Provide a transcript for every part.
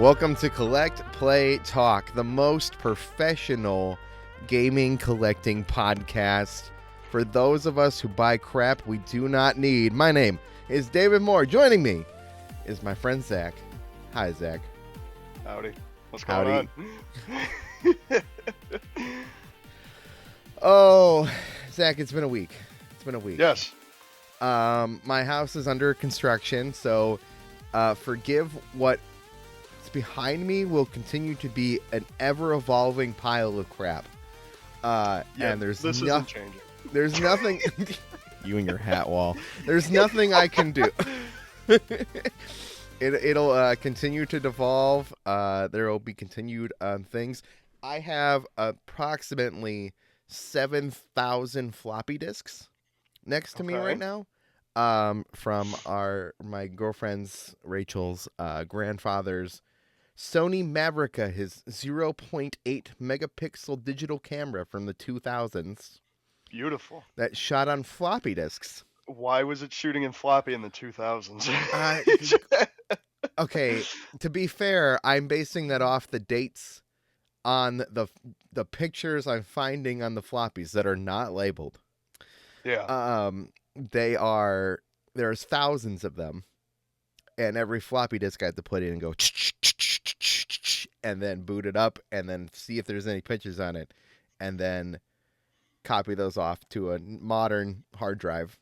Welcome to Collect, Play, Talk, the most professional gaming collecting podcast for those of us who buy crap we do not need. My name is David Moore. Joining me is my friend Zach. Hi, Zach. Howdy. What's going on? Oh, Zach, it's been a week. Yes. My house is under construction, so forgive what's behind me will continue to be an ever-evolving pile of crap. And this isn't changing. There's nothing... You and your hat wall. There's nothing I can do. It'll continue to devolve. There will be continued things. I have approximately 7,000 floppy disks next to me right now. From my girlfriend's Rachel's grandfather's Sony Maverick, his 0.8 megapixel digital camera from the 2000s. Beautiful. That shot on floppy disks. Why was it shooting in floppy in the 2000s? Okay, to be fair, I'm basing that off the dates on the pictures I'm finding on the floppies that are not labeled. Yeah. There's thousands of them, and every floppy disk I have to put in and go and then boot it up and then see if there's any pictures on it and then copy those off to a modern hard drive.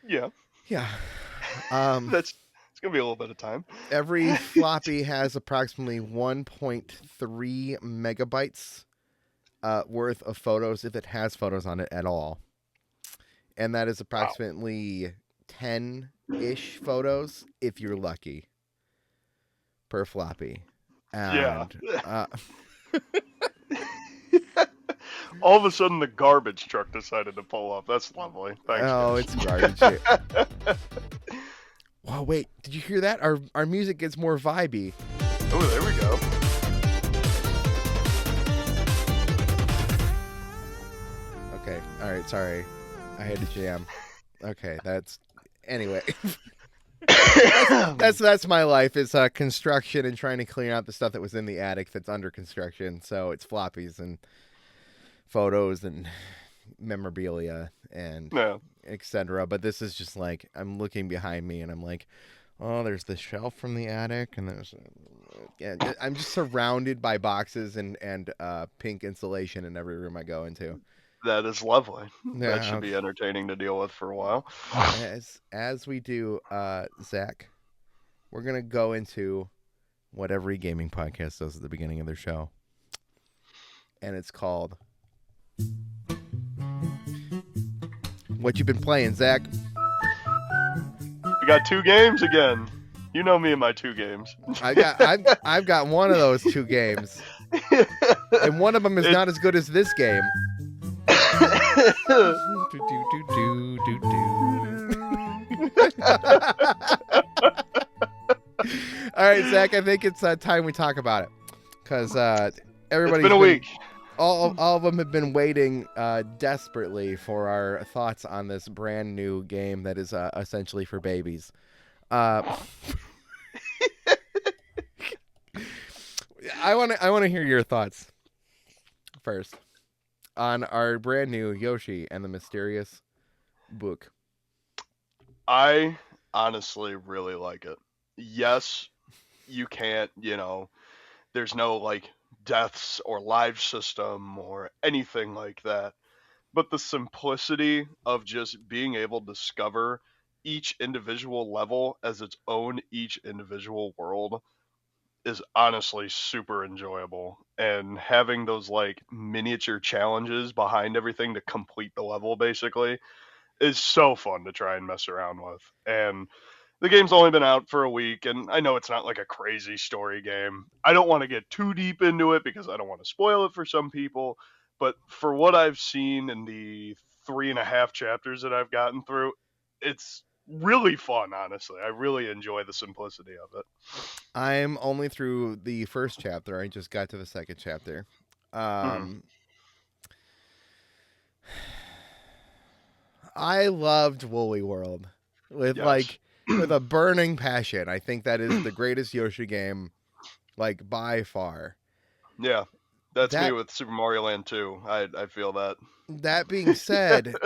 Yeah. It's gonna be a little bit of time. Every floppy has approximately 1.3 megabytes worth of photos if it has photos on it at all. And that is approximately 10-ish photos, if you're lucky, per floppy. And, yeah. All of a sudden, the garbage truck decided to pull up. That's lovely. Thanks. Oh, guys. It's garbage. Wow, wait. Did you hear that? Our music gets more vibey. Oh, there we go. Okay. All right. Sorry. I had to jam. Okay. Anyway. That's my life. It's construction and trying to clean out the stuff that was in the attic that's under construction. So it's floppies and photos and memorabilia and etc. But this is just like, I'm looking behind me and I'm like, oh, there's the shelf from the attic and I'm just surrounded by boxes and pink insulation in every room I go into. That is lovely. Yeah, that should be entertaining to deal with for a while. As we do, Zach, we're going to go into what every gaming podcast does at the beginning of their show. And it's called What You Been Playing, Zach? We got 2 games again. You know me and my 2 games. I've got one of those 2 games. And one of them is not as good as this game. All right, Zach, I think it's time we talk about it because everybody's been a week. All of them have been waiting desperately for our thoughts on this brand new game that is essentially for babies. I want to hear your thoughts first on our brand new Yoshi and the Mysterious Book. I honestly really like it. Yes, you can't, there's no like deaths or live system or anything like that. But the simplicity of just being able to discover each individual level as its own each individual world is honestly super enjoyable, and having those like miniature challenges behind everything to complete the level basically is so fun to try and mess around with. And the game's only been out for a week, and I know it's not like a crazy story game. I don't want to get too deep into it because I don't want to spoil it for some people, but for what I've seen in the 3.5 chapters that I've gotten through, it's really fun, honestly. I really enjoy the simplicity of it. I'm only through the first chapter. I just got to the second chapter. I loved Woolly World with with a burning passion. I think that is the greatest Yoshi game like by far. Yeah, that's me That with Super Mario Land 2. I feel that. that being said,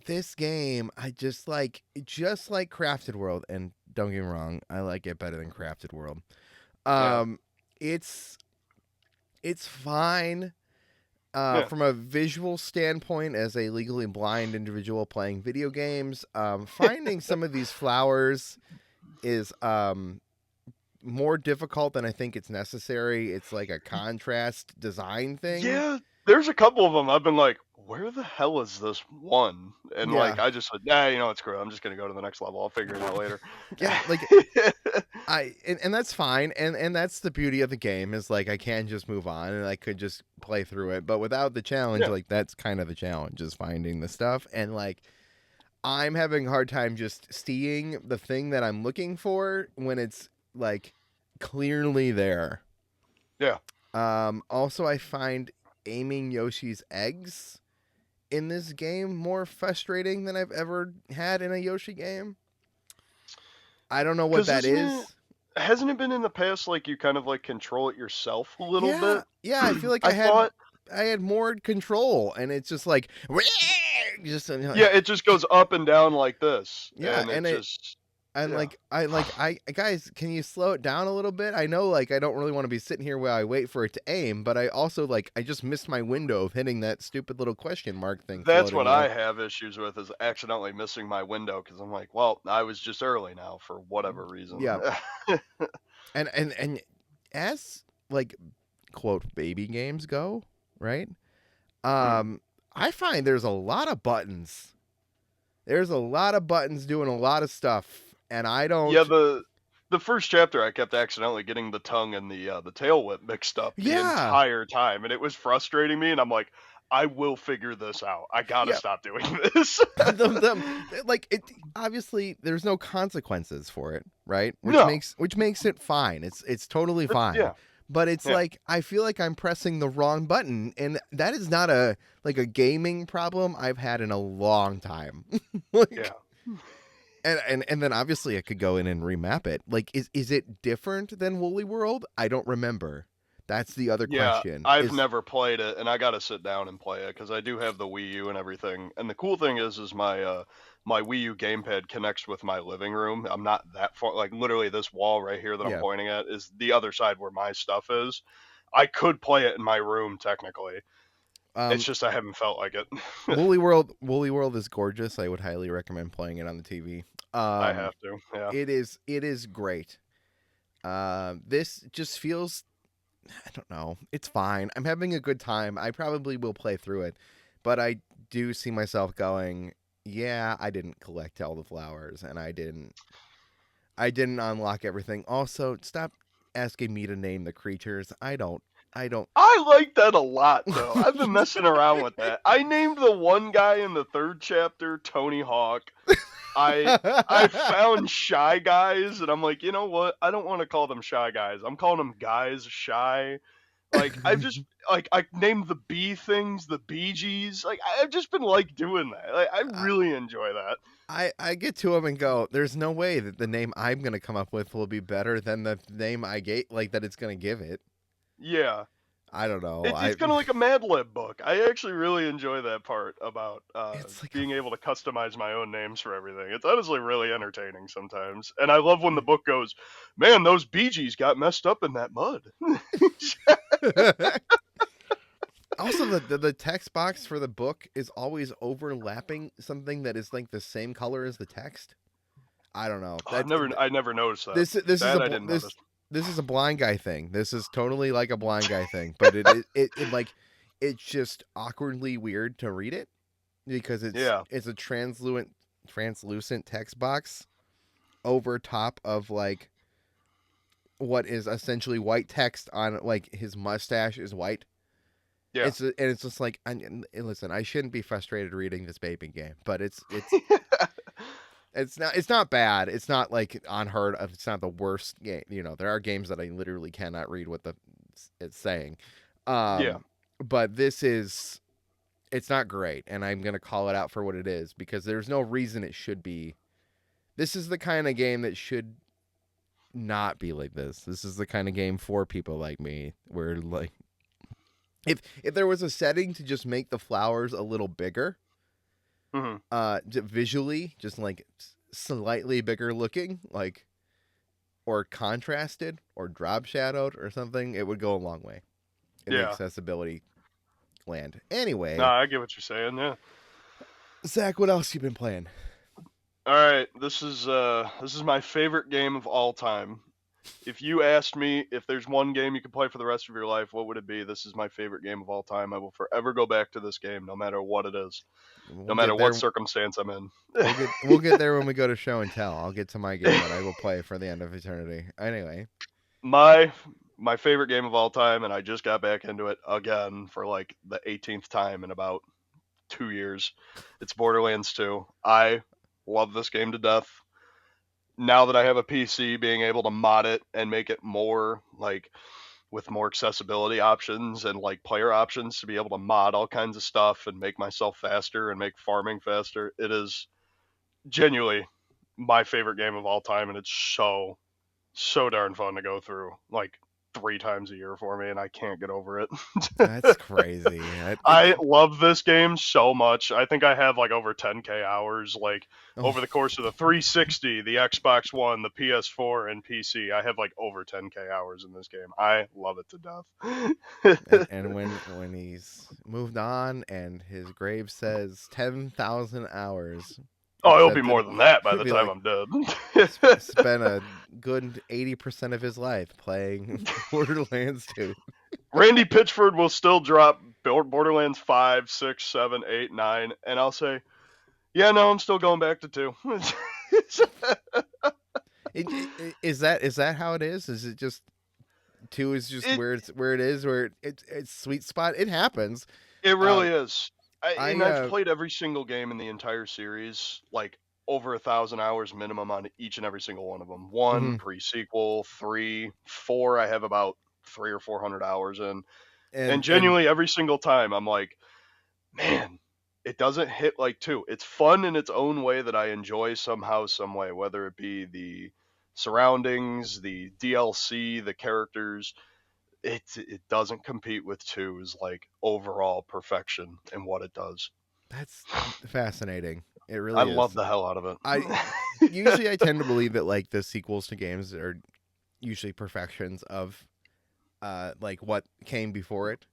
this game I just like Crafted World, and don't get me wrong, I like it better than Crafted World. Yeah, Um, it's fine. yeah, From a visual standpoint, as a legally blind individual playing video games, finding some of these flowers is more difficult than I think it's necessary. It's like a contrast design thing. yeah. There's a couple of them I've been like, where the hell is this one? And Yeah, like I just said, nah, you know what, screw it. I'm just gonna go to the next level. I'll figure it out later. yeah, like and that's fine, and that's the beauty of the game is like I can just move on and I could just play through it, but without the challenge, Yeah, like that's kind of the challenge is finding the stuff, and like I'm having a hard time just seeing the thing that I'm looking for when it's like clearly there. yeah. Also, I find aiming Yoshi's eggs in this game more frustrating than I've ever had in a Yoshi game. I don't know what Because that isn't it? is. Hasn't it been in the past like you kind of like control it yourself a little Yeah, bit? yeah, I feel like I thought, I had more control, and it's just like just yeah, it just goes up and down like this, yeah, and it and just, yeah. I guys, can you slow it down a little bit? I know like I don't really want to be sitting here while I wait for it to aim, but I also like I just missed my window of hitting that stupid little question mark thing That's floating what there. I have issues with is accidentally missing my window because I'm like, well, I was just early now for whatever reason. Yeah, and as like quote baby games go, right? Mm. I find there's a lot of buttons. There's a lot of buttons doing a lot of stuff, and I Yeah, don't. the first chapter I kept accidentally getting the tongue and the tail whip mixed up the Yeah, entire time, and it was frustrating me. And I'm like, I will figure this out. I gotta yeah. stop doing this. Like it. Obviously, there's no consequences for it, right? No, Which makes it fine. It's totally fine. yeah, But it's yeah, like I feel like I'm pressing the wrong button, and that is not a like a gaming problem I've had in a long time. yeah. Like, and then obviously I could go in and remap it. Like, is it different than Woolly World? I don't remember. That's the other Yeah, question. I've Is never played it, and I gotta sit down and play it because I do have the Wii U and everything. And the cool thing is my my Wii U gamepad connects with my living room. I'm not that far, like literally this wall right here that I'm yeah. pointing at is the other side where my stuff is. I could play it in my room technically. It's Um, just I haven't felt like it. Woolly World is gorgeous. I would highly recommend playing it on the TV. I Um, have to. Yeah. it is great. This just feels I don't know. It's fine. I'm having a good time. I probably will play through it, but I do see myself going, yeah, I didn't collect all the flowers and I didn't unlock everything. Also, stop asking me to name the creatures. I don't I like that a lot though. I've been messing around with that. I named the one guy in the third chapter Tony Hawk. I I found shy guys and I'm like, you know what? I don't want to call them shy guys. I'm calling them guys shy. Like I've just like I named the bee things the Bee Gees. Like I've just been like doing that. Like I really enjoy that. I get to them and go, there's no way that the name I'm going to come up with will be better than the name I gave like that it's going to give it. Yeah. I don't know. It's kind of like a Mad Lib book. I actually really enjoy that part about It's like being able to customize my own names for everything. It's honestly really entertaining sometimes, and I love when the book goes, "Man, those Bee Gees got messed up in that mud." Also, the text box for the book is always overlapping something that is like the same color as the text. I don't know. Oh, I never noticed that. This is That I didn't notice. this is a blind guy thing. This is totally like a blind guy thing, but it like it's just awkwardly weird to read it because Yeah, it's a translucent text box over top of like what is essentially white text on like his mustache is white. yeah. And it's just like listen, I shouldn't be frustrated reading this baby game, but it's not bad. It's not like unheard of. It's not the worst game. You know, there are games that I literally cannot read what it's saying. Yeah, But this is it's not great, and I'm gonna call it out for what it is because there's no reason it should be. This is the kind of game that should not be like this. This is the kind of game for people like me where like if there was a setting to just make the flowers a little bigger, Hmm. visually, just like slightly bigger looking, like or contrasted or drop shadowed or something, it would go a long way in the Yeah. accessibility land. No, Anyway, I get what you're saying. Yeah. Zach, what else you been playing? All right. This is my favorite game of all time. If you asked me if there's one game you could play for the rest of your life, what would it be? This is my favorite game of all time. I will forever go back to this game, no matter what it is, no We'll matter get what there. circumstance I'm in. We'll get there when we go to show and tell. I'll get to my game that I will play for the end of eternity. Anyway, my my favorite game of all time, and I just got back into it again for like the 18th time in about 2 years. It's Borderlands 2. I love this game to death. Now that I have a PC, being able to mod it and make it more like with more accessibility options and like player options to be able to mod all kinds of stuff and make myself faster and make farming faster. It is genuinely my favorite game of all time, and it's so darn fun to go through like 3 times a year for me, and I can't get over it. that's crazy. I love this game so much. I think I have like over 10k hours like Oh, over the course of the 360, the Xbox One, the PS4, and PC. I have like over 10k hours in this game. I love it to death. and when he's moved on and his grave says 10,000 hours, Oh, it'll be except more than that by it'd the be time like I'm dead. spent a good 80% of his life playing Borderlands 2. Randy Pitchford will still drop Borderlands 5, 6, 7, 8, 9, and I'll say, yeah, no, I'm still going back to 2. Is that how it is? Is it just 2 is just it where it is, where it's sweet spot? It happens. it Uh, really is. And I I've played every single game in the entire series, like over 1,000 hours minimum on each and every single one of them. One mhm. pre-sequel, 3, 4. I have about 300 or 400 hours in, and And genuinely every single time I'm like, man, it doesn't hit like 2. It's fun in its own way that I enjoy somehow, some way, whether it be the surroundings, the DLC, the characters. It doesn't compete with 2's like overall perfection in what it does. that's fascinating. It I really love is. the hell out of I it. usually I tend to believe that like the sequels to games are usually perfections of like what came before it.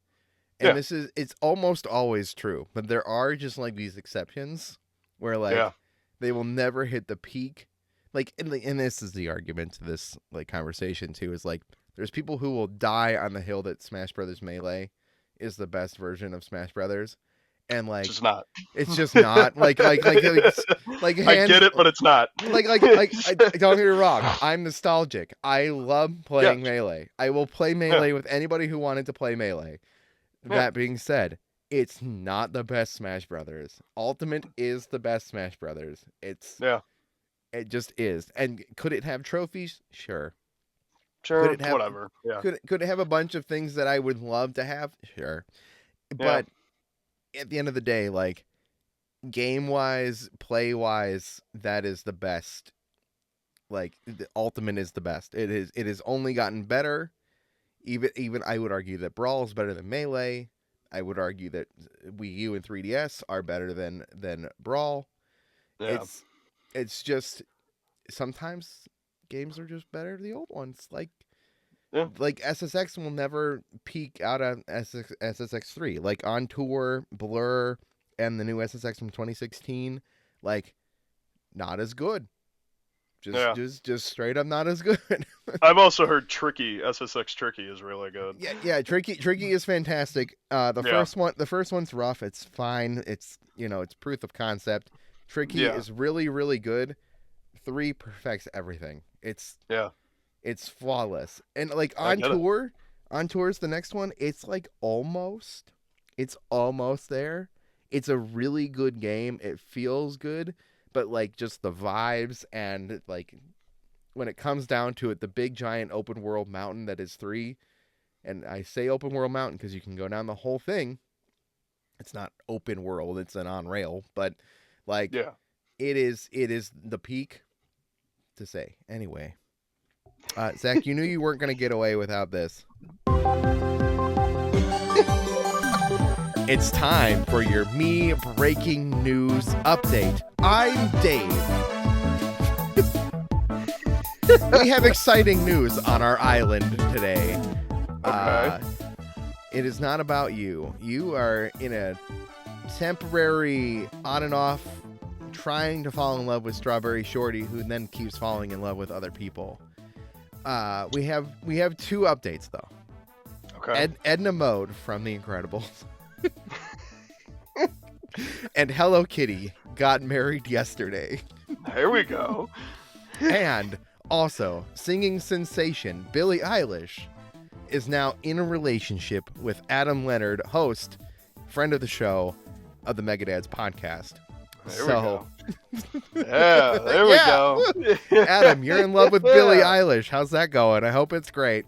And Yeah, it's almost always true, but there are just like these exceptions where yeah, like they will never hit the peak. Like and this is the argument to this like conversation too, is like there's people who will die on the hill that Smash Brothers Melee is the best version of Smash Brothers, and like just not. it's just not like I hands get it, but it's not. I don't get me wrong. I'm nostalgic. I love Yeah, playing Melee. I will play yeah, Melee with anybody who wanted to play Melee. yeah, That being said, it's not the best Smash Brothers. Ultimate is the best Smash Brothers. yeah. It just is. And could it have trophies? Sure. Could Sure, it have whatever. Yeah, could it have a bunch of things that I would love to have? Sure. yeah, But at the end of the day, like game wise, play wise, that is the best. Like the Ultimate is the best. It has only gotten better. Even I would argue that Brawl is better than Melee. I would argue that Wii U and 3DS are better than Brawl. yeah, It's just sometimes games are just better than the old ones. yeah. Like SSX will never peak out on SSX3. Like on tour, Blur, and the new SSX from 2016, like not as good. Yeah. Just straight up not as good. I've also heard Tricky, SSX Tricky is really good. Yeah, Tricky is fantastic. Yeah, The first one's rough. It's fine. It's it's proof of concept. Tricky yeah, is really really good. 3 perfects everything. yeah. It's flawless. And like I get it. on tours the next one, it's almost there. It's a really good game. It feels good, but like just the vibes and like when it comes down to it, the big giant open world mountain that is 3. And I say open world mountain because you can go down the whole thing. It's not open world, it's an on rail, but like Yeah. it is the peak to say. Anyway. Zach, you knew you weren't going to get away without this. It's time for your Me Breaking News update. I'm Dave. We have exciting news on our island today. Okay. It is not about you. You are in a temporary on and off trying to fall in love with Strawberry Shorty, who then keeps falling in love with other people. We have two updates though. Okay. Edna Mode from The Incredibles and Hello Kitty got married yesterday. There we go. And also, singing sensation Billie Eilish is now in a relationship with Adam Leonard, host, friend of the show of the Megadads podcast. There we go. Yeah, there we go. Adam, you're in love with Billie Eilish. How's that going? I hope it's great.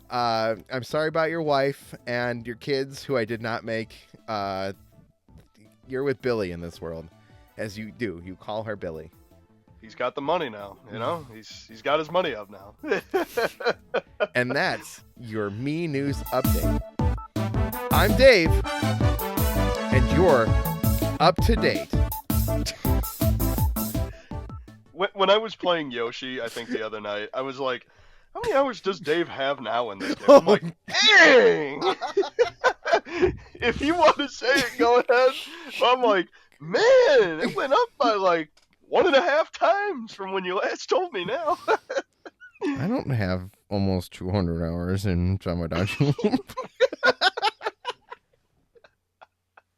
I'm sorry about your wife and your kids, who I did not make. You're with Billie in this world, as you do. You call her Billie. He's got the money now, you know? He's got his money up now. And that's your Me News update. I'm Dave, and you're up to date. When I was playing Yoshi, I think the other night, I was like, how many hours does Dave have now in this game? I'm like, dang! If you want to say it, go ahead. But I'm like, man, it went up by like 1.5 times from when you last told me now. I don't have almost 200 hours in Tamagotchi.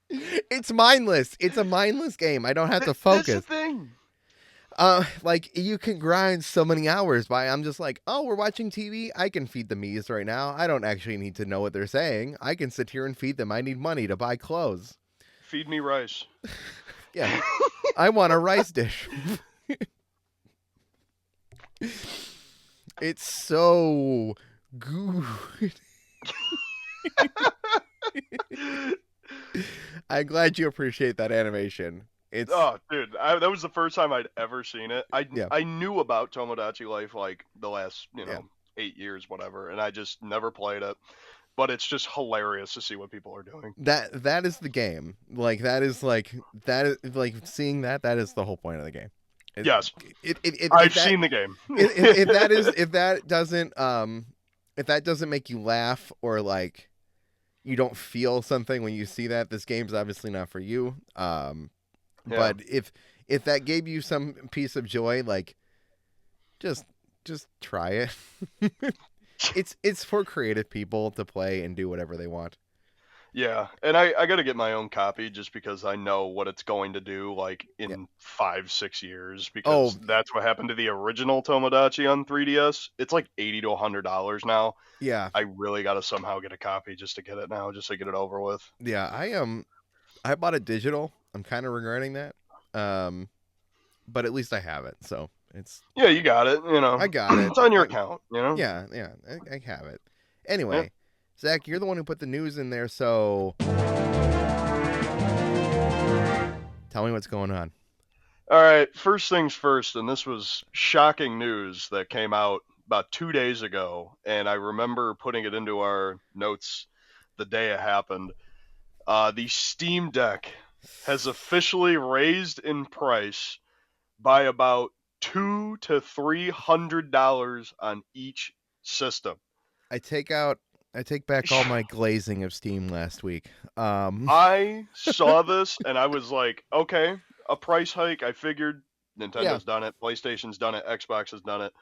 It's mindless. It's a mindless game. I don't have to focus. That's the thing. Like, you can grind so many hours by, I'm just like, oh, we're watching TV. I can feed the Mies right now. I don't actually need to know what they're saying. I can sit here and feed them. I need money to buy clothes. Feed me rice. Yeah. I want a rice dish. It's so good. I'm glad you appreciate that animation. It's Oh, dude, that was the first time I'd ever seen it. I knew about Tomodachi Life like the last 8 years, whatever, and I just never played it. But it's just hilarious to see what people are doing. that is the game. Like that is seeing that is the whole point of the game. Yes, I've seen the game. if that doesn't make you laugh, or like you don't feel something when you see that, this game's obviously not for you. But if that gave you some piece of joy, like just try it. It's for creative people to play and do whatever they want. Yeah, and I got to get my own copy just because I know what it's going to do like in 5-6 years, because that's what happened to the original Tomodachi on 3DS. It's like $80 to $100 now. Yeah. I really got to somehow get a copy just to get it now, just to get it over with. Yeah, I bought it digital. I'm kind of regretting that. But at least I have it, so it's... Yeah, you got it, I got it. It's on your account, Yeah, I have it. Anyway, Zach, you're the one who put the news in there, so tell me what's going on. All right, first things first, and this was shocking news that came out about 2 days ago, and I remember putting it into our notes the day it happened. The Steam Deck has officially raised in price by about $200 to $300 on each system. I take back all my glazing of Steam last week. I saw this and I was like, okay, a price hike. I figured Nintendo's done it, PlayStation's done it, Xbox has done it.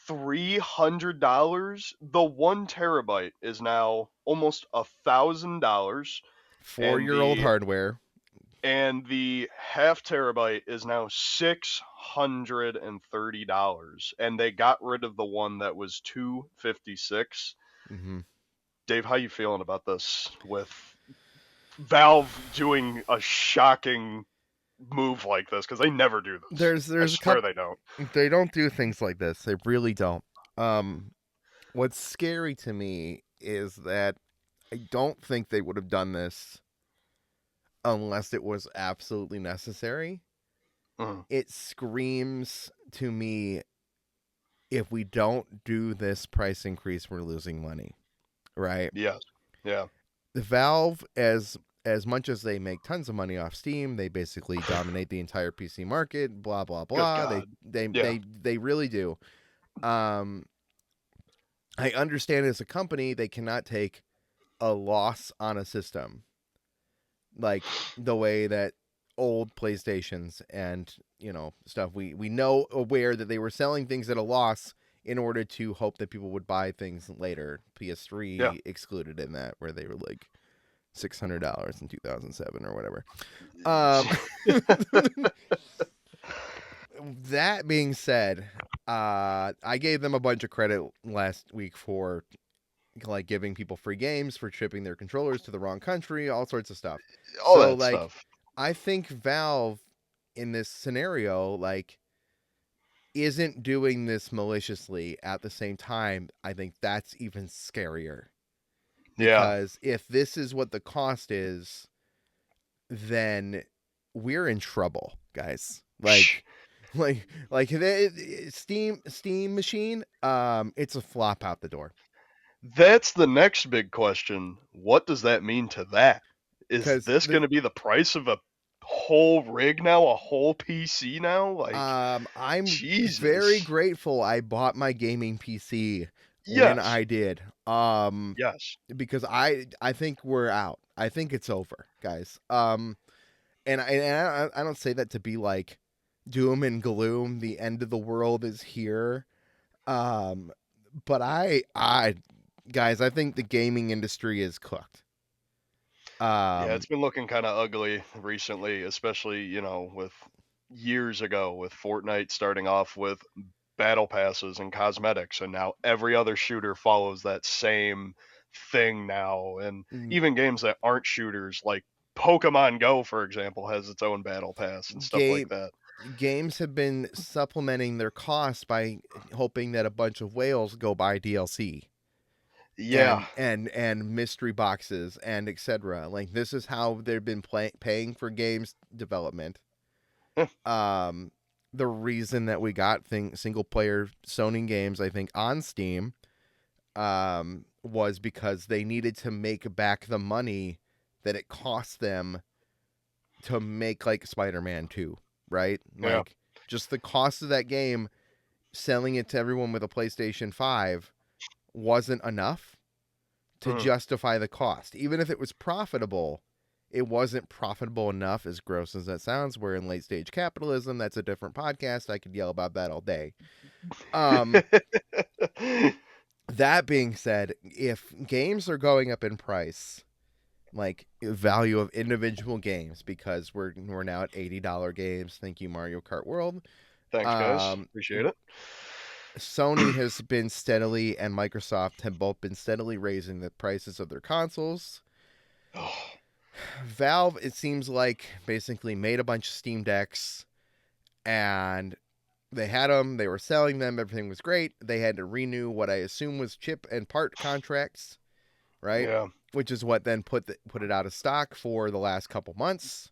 $300. The 1 terabyte is now almost $1,000. 4-year-old hardware. And the half terabyte is now $630, and they got rid of the one that was $256. Mm-hmm. Dave, how you feeling about this? With Valve doing a shocking move like this, because they never do this. I swear they don't. They don't do things like this. They really don't. What's scary to me is that I don't think they would have done this unless it was absolutely necessary. Mm. It screams to me if we don't do this price increase, we're losing money, right? Yes. Yeah. The Valve, as much as they make tons of money off Steam, they basically dominate the entire PC market. Blah blah Good blah. They God. they Yeah. they they really do. Um, I understand as a company they cannot take a loss on a system like the way that old PlayStations and stuff we know aware that they were selling things at a loss in order to hope that people would buy things later. Yeah. PS3 excluded in that where they were like $600 in 2007 or whatever. Um, that being said, I gave them a bunch of credit last week for like giving people free games for shipping their controllers to the wrong country, all sorts of stuff. All So that like stuff. I think Valve in this scenario like isn't doing this maliciously. At the same time, I think that's even scarier Yeah. because if this is what the cost is, then we're in trouble, guys. Like the Steam machine, it's a flop out the door. That's the next big question. What does that mean to that? Is Because this going to be the price of a whole rig now, a whole PC now? Like, I'm very Jesus. grateful I bought my gaming PC when Yes. I did. Yes. Because I think we're out. I think it's over, guys. And I don't say that to be like doom and gloom. The end of the world is here. Um, but I guys, I think the gaming industry is cooked. Yeah, Um, it's been looking kind of ugly recently, especially, with years ago with Fortnite starting off with battle passes and cosmetics, and now every other shooter follows that same thing now. And even games that aren't shooters, like Pokemon Go, for example, has its own battle pass and stuff like game that. games have been supplementing their costs by hoping that a bunch of whales go buy DLC Yeah. and mystery boxes and etc. Like this is how they've been paying for games development. Um, the reason that we got single player Sony games, I think, on Steam, was because they needed to make back the money that it cost them to make like Spider-Man 2, right? Yeah. Like just the cost of that game, selling it to everyone with a PlayStation 5 wasn't enough to Mm. justify the cost. Even if it was profitable, it wasn't profitable enough, as gross as that sounds. We're in late stage capitalism. That's a different podcast. I could yell about that all day. Um, that being said, if games are going up in price, like value of individual games, because we're now at $80 games. Thank you, Mario Kart World. Thanks, guys. Um, Appreciate it. Sony has been steadily, and Microsoft have both been steadily raising the prices of their consoles. Oh, Valve, it seems like, basically made a bunch of Steam Decks and they had them, they were selling them, everything was great. They had to renew what I assume was chip and part contracts, right? yeah. Which is what then put it out of stock for the last couple months.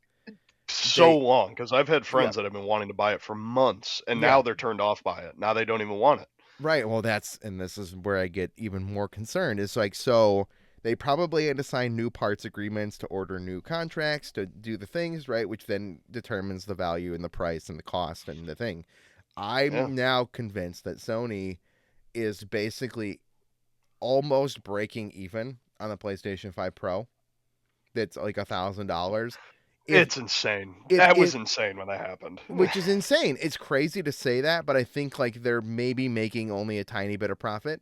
So They, long, because I've had yeah, friends that have been wanting to buy it for months, and yeah, now they're turned off by it. Now they don't even want it. right. Well, and this is where I get even more concerned. It's like, so they probably had to sign new parts agreements to order new contracts to do the things, right? Which then determines the value and the price and the cost and the thing. Yeah. I'm now convinced that Sony is basically almost breaking even on the PlayStation 5 Pro. That's like $1,000. If It's insane. if That was it insane when that happened. Which is insane. It's crazy to say that, but I think like they're maybe making only a tiny bit of profit.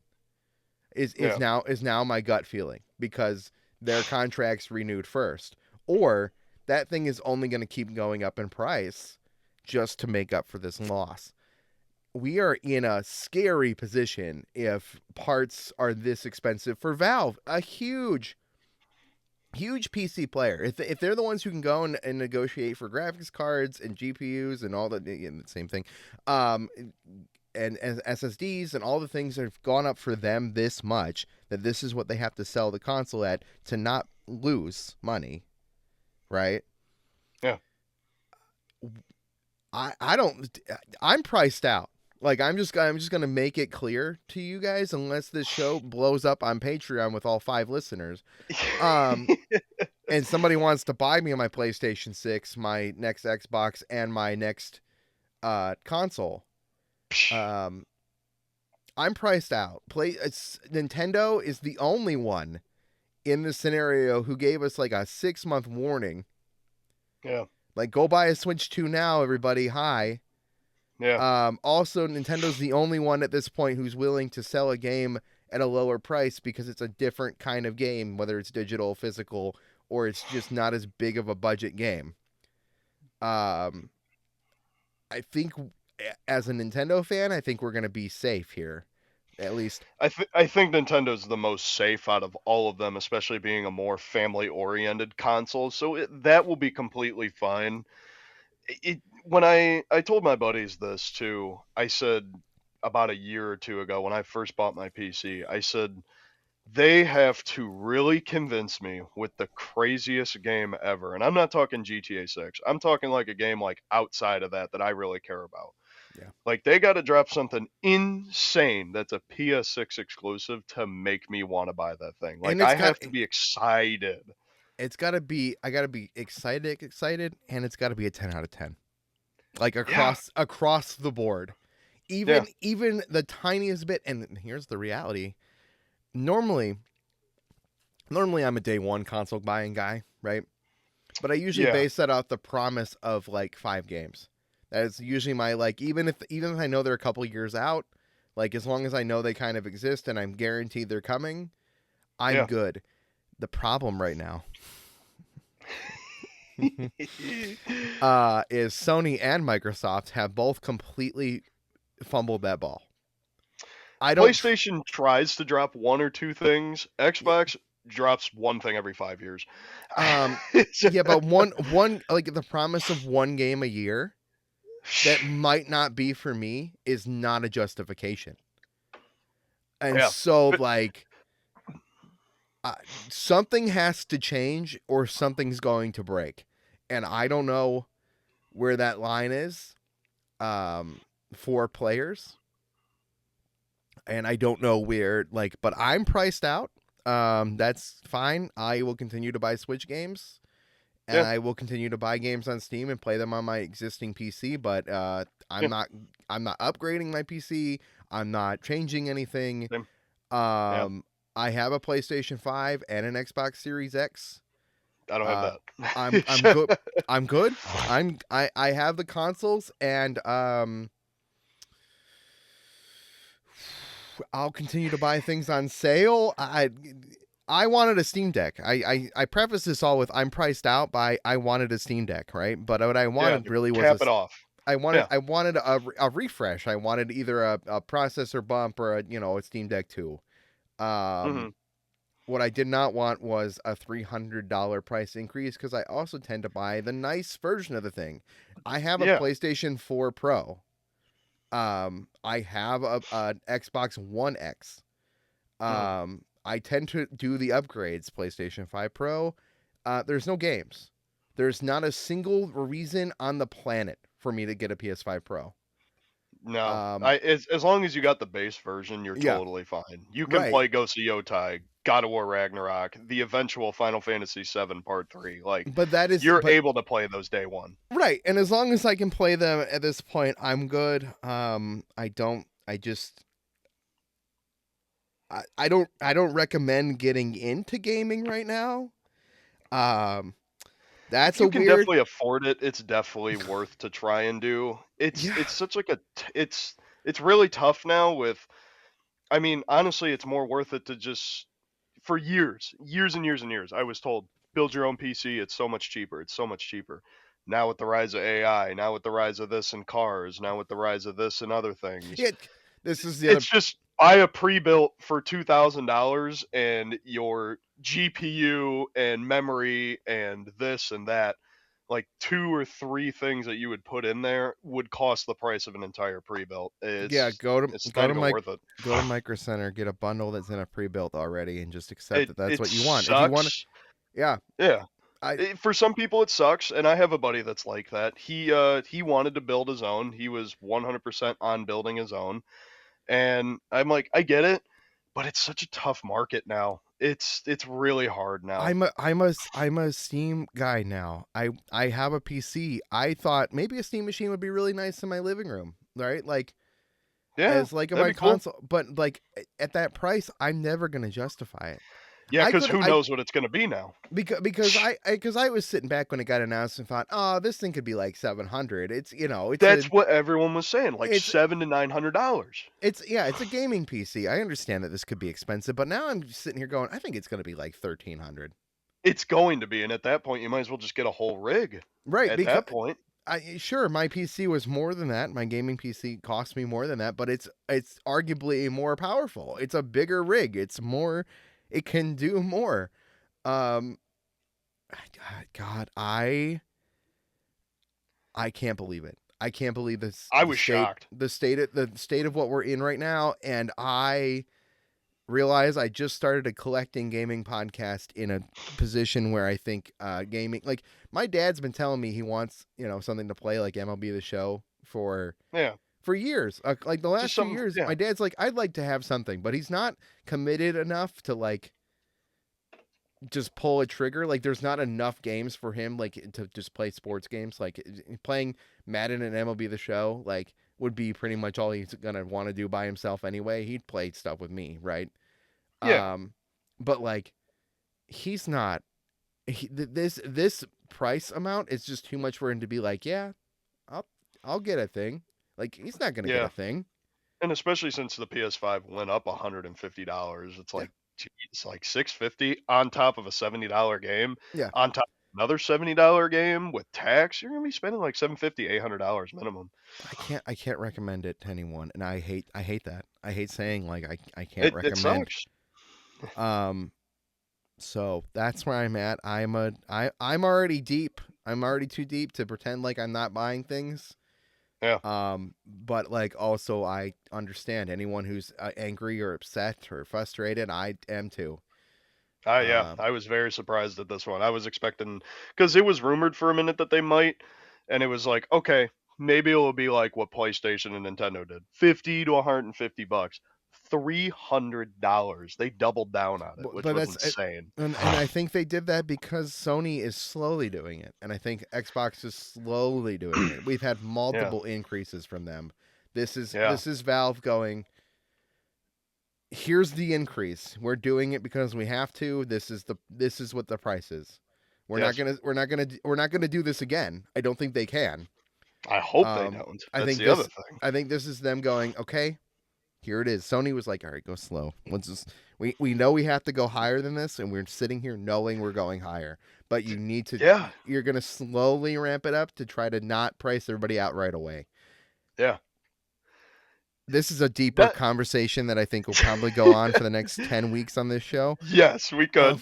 Is is Yeah. now is now my gut feeling because their contracts renewed first, or that thing is only going to keep going up in price just to make up for this loss. We are in a scary position if parts are this expensive for Valve, a huge PC player. If they're the ones who can go and negotiate for graphics cards and GPUs and all the same thing, um, and SSDs and all the things that have gone up for them this much, that this is what they have to sell the console at to not lose money, right? Yeah. I don't. I'm priced out. Like I'm just gonna make it clear to you guys, unless this show blows up on Patreon with all 5 listeners, um, and somebody wants to buy me my PlayStation 6, my next Xbox, and my next console, um, I'm priced out. Nintendo is the only one in this scenario who gave us like a 6-month warning. Yeah. Like, go buy a Switch 2 now, everybody. Hi. Yeah. Also, Nintendo's the only one at this point who's willing to sell a game at a lower price because it's a different kind of game, whether it's digital, physical, or it's just not as big of a budget game. Um, I think as a Nintendo fan, I think we're going to be safe here. At least, I think Nintendo's the most safe out of all of them, especially being a more family-oriented console. So that will be completely fine. When I told my buddies this too, I said about a year or two ago when I first bought my PC, I said they have to really convince me with the craziest game ever. And I'm not talking GTA 6. I'm talking like a game like outside of that I really care about. yeah. Like they got to drop something insane that's a PS6 exclusive to make me want to buy that thing. And Like I have to be excited. it's got to be, I got to be excited, and it's got to be a 10 out of 10. Like Yeah. across the board. Yeah. Even the tiniest bit, and here's the reality. Normally I'm a day one console buying guy, right? But I usually Yeah. base that off the promise of like 5 games. That is usually my, like, even if I know they're a couple years out, like as long as I know they kind of exist and I'm guaranteed they're coming, I'm Yeah. good. The problem right now is Sony and Microsoft have both completely fumbled that ball. I don't. PlayStation tries to drop one or two things. Xbox drops one thing every 5 years. Yeah, but one like the promise of one game a year that might not be for me is not a justification. And Yeah. so, like, something has to change or something's going to break, and I don't know where that line is, for players, and I don't know where, like, but I'm priced out. That's fine. I will continue to buy Switch games, and Yeah. I will continue to buy games on Steam and play them on my existing PC. But I'm Yeah. not upgrading my PC. I'm not changing anything. Same. Yeah. I have a PlayStation 5 and an Xbox Series X. I don't have that. I'm good. I'm good. I have the consoles, and I'll continue to buy things on sale. I wanted a Steam Deck. I preface this all with I'm priced out by I wanted a Steam Deck, right? But what I wanted really was cap it off. I wanted Yeah. a refresh. I wanted either a processor bump or a Steam Deck 2. hmm What I did not want was a $300 price increase, because I also tend to buy the nice version of the thing. I have a Yeah. PlayStation 4 Pro. I have an Xbox One X. I tend to do the upgrades. PlayStation 5 Pro. There's no games. There's not a single reason on the planet for me to get a PS5 Pro. No, as long as you got the base version, you're Yeah, totally fine. You can right. play Ghost of Yotai, God of War Ragnarok, the eventual Final Fantasy VII Part 3. Like, But that is, you're but able to play those day one. right, and as long as I can play them at this point, I'm good. I don't. I just. I don't recommend getting into gaming right now. That's If a you can weird. definitely afford it, it's definitely worth to try and do. Yeah. It's such like it's really tough now with. I mean, honestly, it's more worth it to just for years and years and years. I was told build your own PC. It's so much cheaper. It's so much cheaper. Now with the rise of AI, now with the rise of this and cars, now with the rise of this and other things, Yeah. This is the other. it's just buy a pre-built for $2,000 and your GPU and memory and this and that, like 2 or 3 things that you would put in there would cost the price of an entire pre-built. Yeah. It's not even worth it. Go to Micro Center, get a bundle that's in a pre-built already, and just accept It that that's it what you want. If you want, sucks. yeah. Yeah. I For some people it sucks, and I have a buddy that's like that. He wanted to build his own. He was 100% on building his own. And I'm like, I get it, but it's such a tough market now. It's really hard now. I'm a Steam guy now. I have a PC. I thought maybe a Steam machine would be really nice in my living room, right? Like Yeah, as like that'd my be cool. console, but like at that price, I'm never gonna justify it. Yeah, I because could who I knows what it's gonna be now? because I was sitting back when it got announced and thought, oh, this thing could be like 700. It's That's what everyone was saying, like it's $700 to $900. it's a gaming PC. I understand that this could be expensive, but now I'm sitting here going, I think it's gonna be like 1300. It's going to be, and at that point, you might as well just get a whole rig. Right, At because that point, sure, my PC was more than that. My gaming PC cost me more than that, but it's arguably more powerful. It's a bigger rig. It's more. It can do more. Um, God, I can't believe it. I can't believe this. I was shocked. The state of what we're in right now, and I realize I just started a collecting gaming podcast in a position where I think gaming, like my dad's been telling me he wants something to play like MLB The Show Yeah, for years, like the just last few some. years. Yeah, My dad's like, I'd like to have something, but he's not committed enough to like just pull a trigger. Like there's not enough games for him like to just play sports games. Like playing Madden and MLB The Show like would be pretty much all he's gonna want to do by himself anyway. He'd play stuff with me, right? yeah, But like he's not this price amount is just too much for him to be like, yeah, I'll I'll get a thing. Like he's not gonna get a yeah. thing. And especially since the PS5 went up $150, it's Yeah, like, geez, like 650 on top of a $70 game, yeah. on top of another $70 game with tax. You're gonna be spending like 750, $800 minimum. I can't recommend it to anyone, and I hate that. I hate saying like I can't It recommend. sucks. Um, so that's where I'm at. I'm already deep. I'm already too deep to pretend like I'm not buying things. Yeah. But like also I understand anyone who's angry or upset or frustrated. I am too. Yeah, Um, I was very surprised at this one. I was expecting, because it was rumored for a minute that they might, and it was like, okay, maybe it will be like what PlayStation and Nintendo did, 50 to 150 bucks, $300. They doubled down on it, which but was that's insane. and I think they did that because Sony is slowly doing it, and I think Xbox is slowly doing it. We've had Yeah, multiple increases from them. yeah, This is Valve going, here's the increase. We're doing it because we have to. This is what the price is. yes. We're not gonna do this again. I don't think they can. I hope they don't. I That's think the other thing. I think this is them going, okay, here it is. Sony was like, all right, go slow. Let's just we know we have to go higher than this, and we're sitting here knowing we're going higher. But you need to Yeah, you're gonna slowly ramp it up to try to not price everybody out right away. yeah. This is a deeper That conversation that I think will probably go on for the next 10 weeks on this show. yes, we Um, could.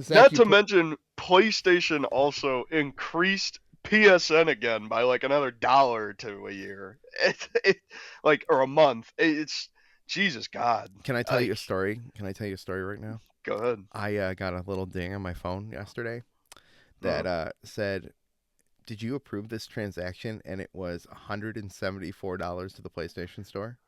Zach, Not you to put mention, PlayStation also increased PSN again by like another dollar or two a year, like or a month. It's Jesus God. Can I tell you Like, a story? Can I tell you a story right now? go ahead. I got a little ding on my phone yesterday that Uh, said, "Did you approve this transaction?" And it was $174 to the PlayStation Store.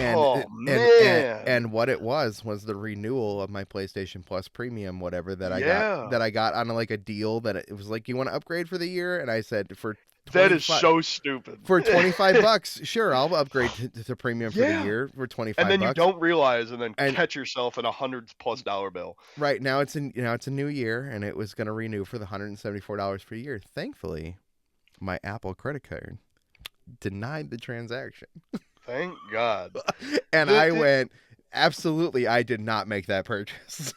oh man, And what it was the renewal of my PlayStation Plus Premium, whatever yeah, that I got on like a deal that it was like, you want to upgrade for the year, and I said for that is 25 so stupid. for 25 bucks, sure, I'll upgrade to premium for the Yeah, year for and 25 then you bucks. don't realize, and then And catch yourself in $100+ bill. right now it's a new year, and it was going to renew for the $174 per year. Thankfully, my Apple credit card denied the transaction. Thank God. And The, I went, absolutely, I did not make that purchase.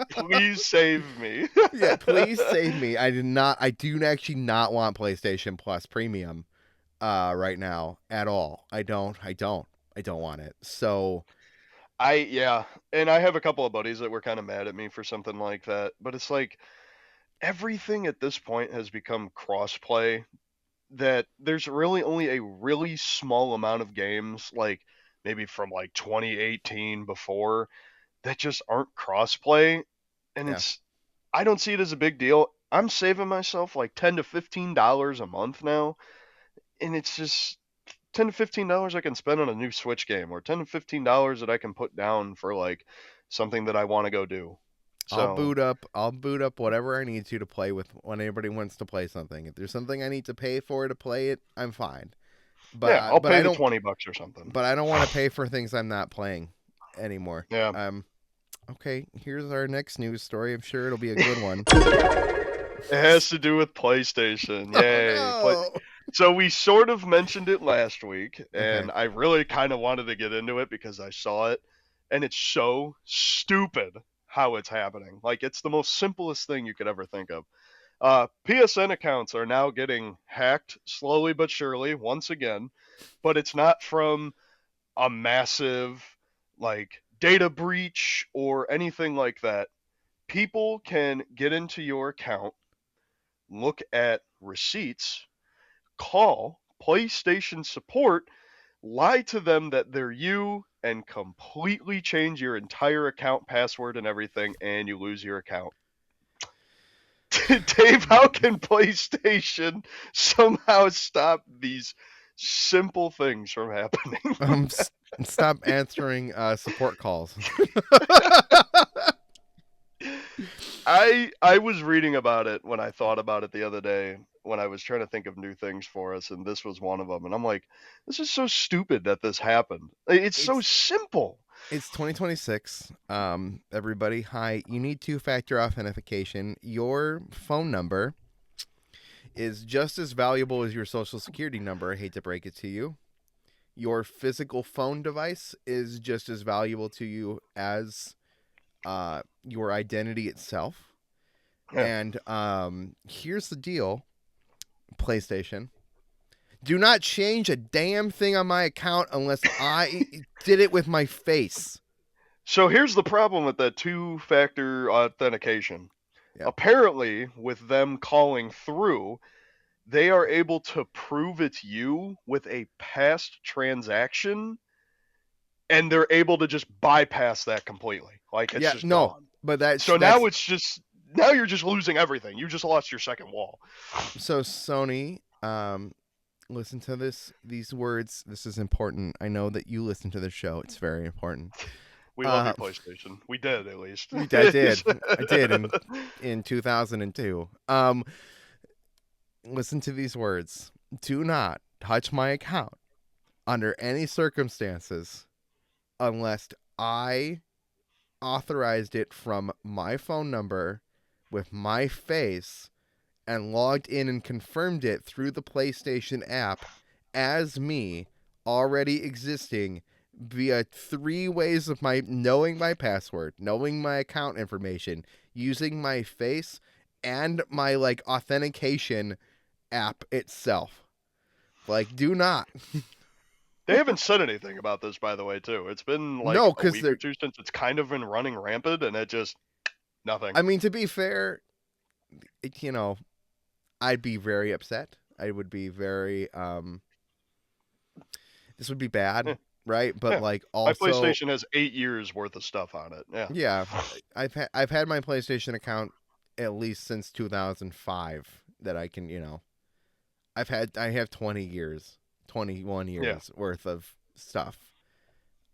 please save me. Yeah, please save me. I do actually not want PlayStation Plus Premium right now at all. I don't want it. So Yeah, and I have a couple of buddies that were kind of mad at me for something like that, but it's like everything at this point has become crossplay, that there's really only a really small amount of games, like maybe from like 2018 before, that just aren't crossplay. and Yeah. I don't see it as a big deal. I'm saving myself like $10 to $15 a month now, and it's just $10 to $15 I can spend on a new Switch game, or $10 to $15 that I can put down for like something that I want to go do. So I'll boot up whatever I need to play with when anybody wants to play something. If there's something I need to pay for to play it, I'm fine. But yeah, I, I'll but pay I the don't $20 or something. but I don't want to pay for things I'm not playing anymore. Yeah. Okay, here's our next news story. I'm sure it'll be a good one. It has to do with PlayStation. Oh Yay. no. So we sort of mentioned it last week, Okay. and I really kind of wanted to get into it because I saw it, and it's so stupid how it's happening. Like, it's the most simplest thing you could ever think of. PSN accounts are now getting hacked slowly but surely once again, but it's not from a massive, like, data breach or anything like that. People can get into your account, look at receipts, call PlayStation support, lie to them that they're you, and completely change your entire account password and everything, and you lose your account. Dave, how can PlayStation somehow stop these simple things from happening? Stop answering support calls. I was reading about it when I thought about it the other day when I was trying to think of new things for us, and this was one of them. And I'm like, this is so stupid that this happened. It's so it's simple. it's 2026. Everybody, hi. You need two-factor authentication. Your phone number is just as valuable as your social security number. I hate to break it to you. Your physical phone device is just as valuable to you as your identity itself. Yeah. And here's the deal, PlayStation. Do not change a damn thing on my account unless I did it with my face. So here's the problem with that two-factor authentication. Yep. Apparently, with them calling through, they are able to prove it's you with a past transaction, and they're able to just bypass that completely. Like, it's Yeah, just no, gone. but So that's now you're just losing everything. You just lost your second wall. so Sony. Listen to these words. This is important. I know that you listen to the show. It's very important. We love you, Uh, PlayStation. We did, at least. I did. I did in 2002. Listen to these words. Do not touch my account under any circumstances unless I authorized it from my phone number with my face and logged in and confirmed it through the PlayStation app as me already existing via three ways of my knowing my password, knowing my account information, using my face, and my like authentication app itself. Like, do not. They haven't said anything about this, by the way, too. It's been like No, a because week or they're. two since it's kind of been running rampant, and it just nothing. I mean, to be fair, you know, I'd be very upset. I would be very. This would be bad, Yeah, right? But yeah. like My also, PlayStation has 8 years worth of stuff on it. Yeah. yeah, I've had my PlayStation account at least since 2005 that I can I have 20 years, 21 Yeah. years worth of stuff.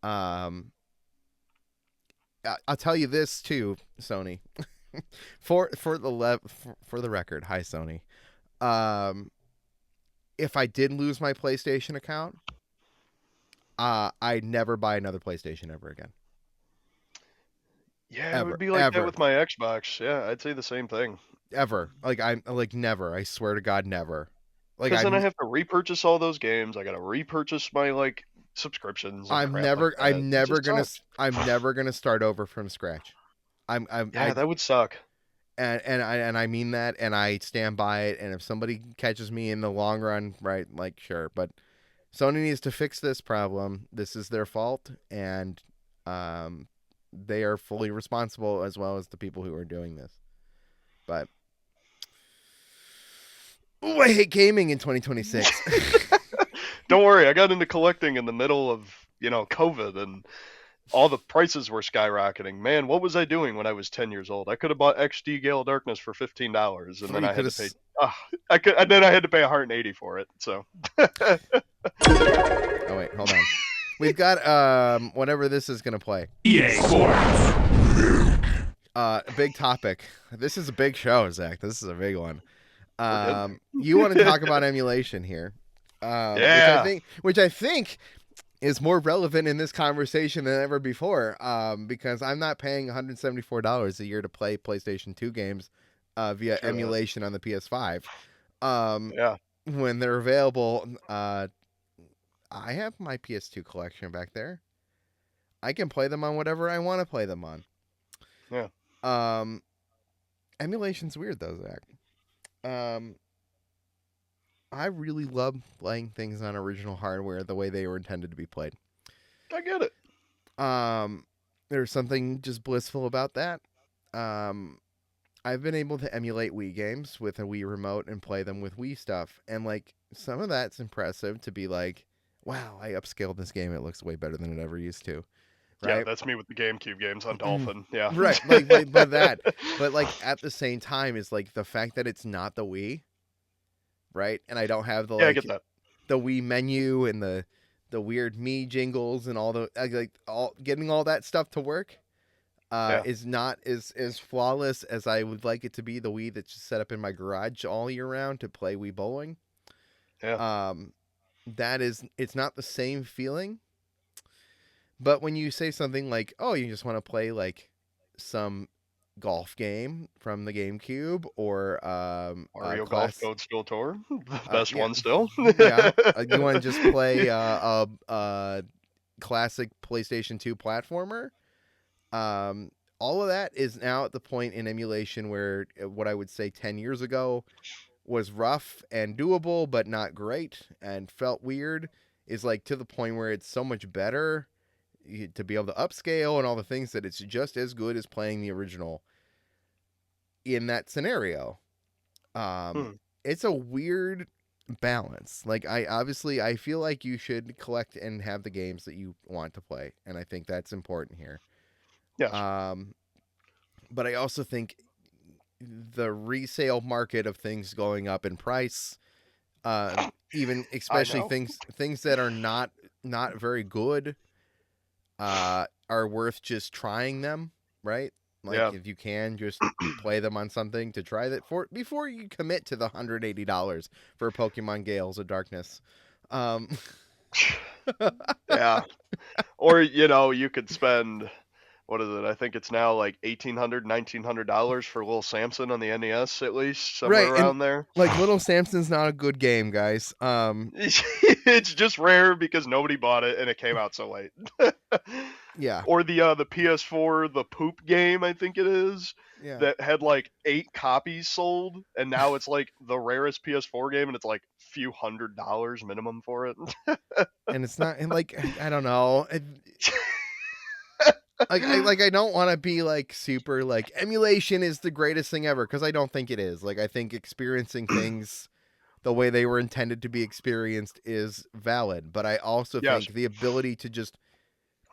Um, I'll tell you this too, Sony. For the record, hi Sony. Um, if I did lose my PlayStation account, I'd never buy another PlayStation ever again. Yeah, it would Ever, be like that ever, with my Xbox. Yeah, I'd say the same thing. ever. Like I'm like never. I swear to God, never. Like Because then I have to repurchase all those games. I got to repurchase my like subscriptions and crap like that. It just sucks. I'm never gonna start over from scratch. Yeah, that would suck. And I mean that, and I stand by it. And if somebody catches me in the long run, right, like sure, but Sony needs to fix this problem. This is their fault, and they are fully responsible as well as the people who are doing this. But ooh, I hate gaming in 2026. Don't worry, I got into collecting in the middle of COVID, and all the prices were skyrocketing. Man, what was I doing when I was 10 years old? I could have bought XD Gale of Darkness for $15, and Or then you I could had to have. pay. And then I had to pay 180 for it. So, Oh wait, hold on. We've got whatever this is gonna play. EA Sports. Big topic. This is a big show, Zach. This is a big one. we're good. You want to talk about emulation here, Yeah. which I think is more relevant in this conversation than ever before. Because I'm not paying $174 a year to play PlayStation 2 games via True that. emulation on the PS5. Yeah. When they're available, I have my PS2 collection back there. I can play them on whatever I want to play them on. Yeah. Emulation's weird though, Zach. I really love playing things on original hardware the way they were intended to be played. I get it. There's something just blissful about that. I've been able to emulate Wii games with a Wii remote and play them with Wii stuff, and like some of that's impressive to be like, wow, I upscaled this game. It looks way better than it ever used to. Right? Yeah, that's me with the GameCube games on Dolphin. Yeah. Right, like that. But like at the same time is like the fact that it's not the Wii, right? And I don't have the I get that. the Wii menu and the weird me jingles and all the all getting all that stuff to work is not as flawless as I would like it to be. The Wii that's just set up in my garage all year round to play Wii bowling. Yeah. It's not the same feeling. But when you say something like, "Oh, you just want to play like some golf game from the GameCube or Mario Golf Toadstool Tour, the best yeah. one still. Yeah, you want to just play a classic PlayStation 2 platformer." All of that is now at the point in emulation where what I would say 10 years ago was rough and doable, but not great and felt weird, is like to the point where it's so much better to be able to upscale and all the things that it's just as good as playing the original in that scenario. It's a weird balance. Like I feel like you should collect and have the games that you want to play, and I think that's important here. Yes. But I also think the resale market of things going up in price, even especially things that are not very good, are worth just trying them, right? Like if you can just play them on something to try that before you commit to the $180 for Pokemon Gales of Darkness. Yeah. Or you could spend, what is it? I think it's now like $1,800, $1,900 for Little Samson on the NES, at least somewhere around there. Like Little Samson's not a good game, guys. It's just rare because nobody bought it and it came out so late. Yeah. Or the PS4, the Poop game, I think it is, that had like 8 copies sold, and now it's like the rarest PS4 game, and it's like a few $100 minimum for it. And it's not, and like I don't know. I don't want to be like super like emulation is the greatest thing ever, because I don't think it is. Like I think experiencing things the way they were intended to be experienced is valid, but I also think the ability to just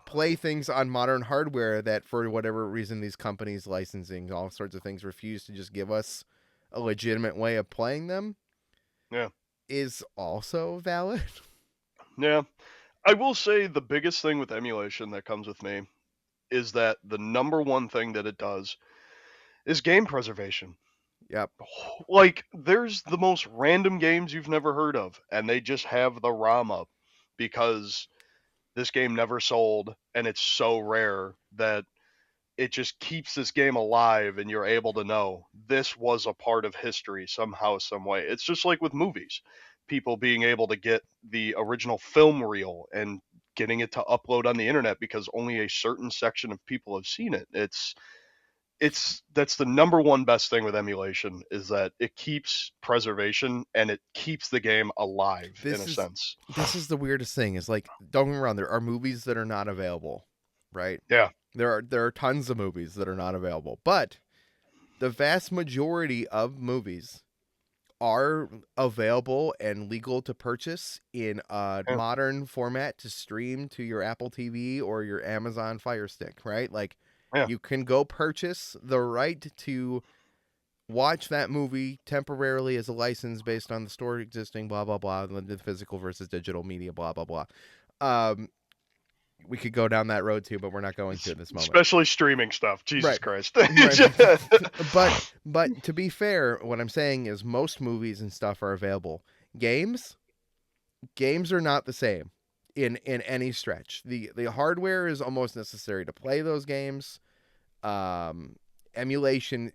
play things on modern hardware that for whatever reason these companies licensing all sorts of things refuse to just give us a legitimate way of playing them is also valid. Yeah. I will say the biggest thing with emulation that comes with me is that the number one thing that it does is game preservation. Yep. Like, there's the most random games you've never heard of, and they just have the ROM up because this game never sold, and it's so rare that it just keeps this game alive, and you're able to know this was a part of history somehow, some way. It's just like with movies. People being able to get the original film reel and getting it to upload on the internet because only a certain section of people have seen it. That's the number one best thing with emulation, is that it keeps preservation and it keeps the game alive in a sense. This is the weirdest thing, is like, don't get me wrong, there are movies that are not available, right? Yeah. There are tons of movies that are not available, but the vast majority of movies are available and legal to purchase in a Yeah. modern format to stream to your Apple TV or your Amazon Fire Stick, right? Like Yeah. you can go purchase the right to watch that movie temporarily as a license based on the store existing, blah blah blah, the physical versus digital media, blah blah blah. Um, we could go down that road too, but we're not going to at this moment. Especially streaming stuff. Jesus Right. Christ. Right. but to be fair, what I'm saying is most movies and stuff are available. Games are not the same in any stretch. The hardware is almost necessary to play those games. Emulation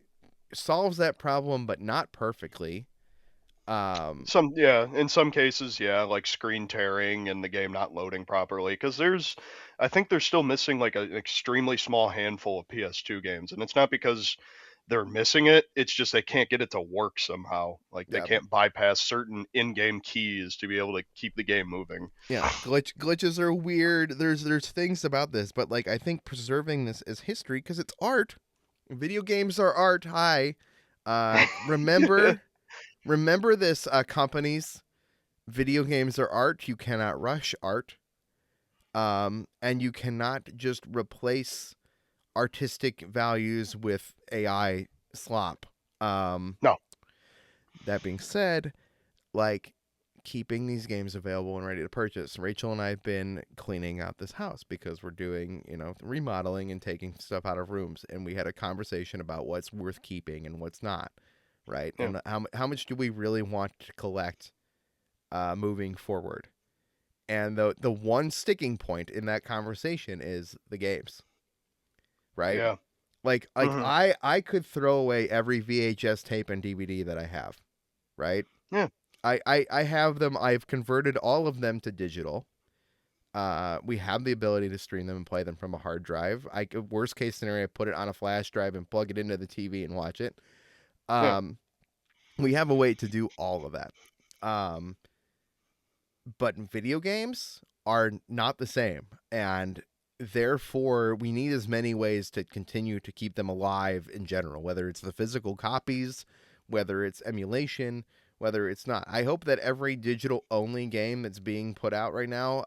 solves that problem, but not perfectly. In some cases, yeah, like screen tearing and the game not loading properly. Because I think they're still missing like an extremely small handful of PS2 games, and it's not because they're missing it. It's just they can't get it to work somehow. Like they Yeah, can't bypass certain in-game keys to be able to keep the game moving. yeah. Glitches are weird. There's things about this, but like I think preserving this as history because it's art. Video games are art. Hi, remember remember this, companies. Video games are art. You cannot rush art. And you cannot just replace artistic values with AI slop. No. That being said, like keeping these games available and ready to purchase. Rachel and I have been cleaning out this house because we're doing, remodeling and taking stuff out of rooms, and we had a conversation about what's worth keeping and what's not, right? Yeah. And how much do we really want to collect moving forward? And the one sticking point in that conversation is the games, right? Yeah. Like Mhm. I could throw away every VHS tape and DVD that I have, right? Yeah. I have them. I've converted all of them to digital. We have the ability to stream them and play them from a hard drive. Worst case scenario, put it on a flash drive and plug it into the TV and watch it. Yeah. We have a way to do all of that. But video games are not the same, and therefore we need as many ways to continue to keep them alive in general, whether it's the physical copies, whether it's emulation, whether it's not. I hope that every digital only game that's being put out right now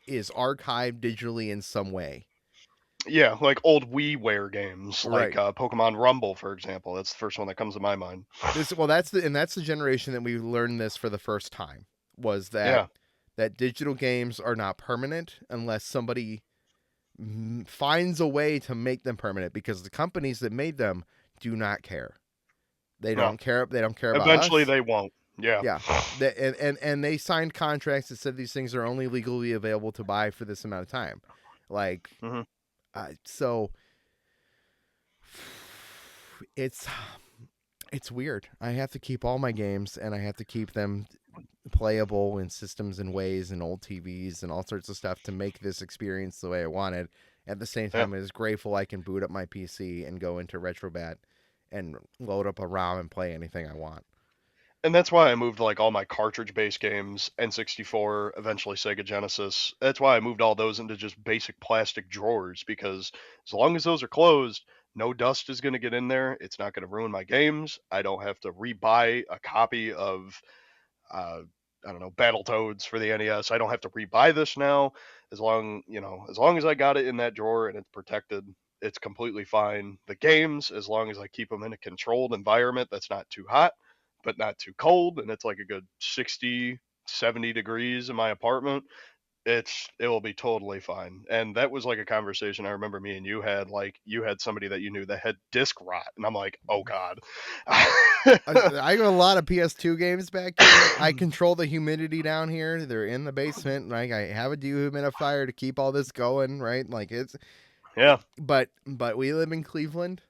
is archived digitally in some way. Yeah, like old WiiWare games, like Right. Pokemon Rumble, for example. That's the first one that comes to my mind. That's the generation that we learned this for the first time, was Yeah. that digital games are not permanent unless somebody finds a way to make them permanent, because the companies that made them do not care. They No. don't care. They don't care about Eventually us. they won't. Yeah. Yeah. And they signed contracts that said these things are only legally available to buy for this amount of time. Like, Hmm. so it's weird. I have to keep all my games, and I have to keep them playable in systems and ways and old TVs and all sorts of stuff to make this experience the way I wanted. At the same Yeah. time, it's grateful I can boot up my PC and go into Retrobat and load up a ROM and play anything I want. And that's why I moved like all my cartridge-based games, N64, eventually Sega Genesis. That's why I moved all those into just basic plastic drawers, because as long as those are closed, no dust is going to get in there. It's not going to ruin my games. I don't have to rebuy a copy of uh, I don't know, Battletoads for the NES. I don't have to rebuy this now. As long as I got it in that drawer and it's protected, it's completely fine. The games, as long as I keep them in a controlled environment that's not too hot, but not too cold, and it's like a good 60, 70 degrees in my apartment, it will be totally fine. And that was like a conversation I remember me and you had. Like you had somebody that you knew that had disc rot, and I'm like, oh god. I got a lot of PS2 games back here. I control the humidity down here. They're in the basement. Like I have a dehumidifier to keep all this going, right? Like Yeah. but we live in Cleveland.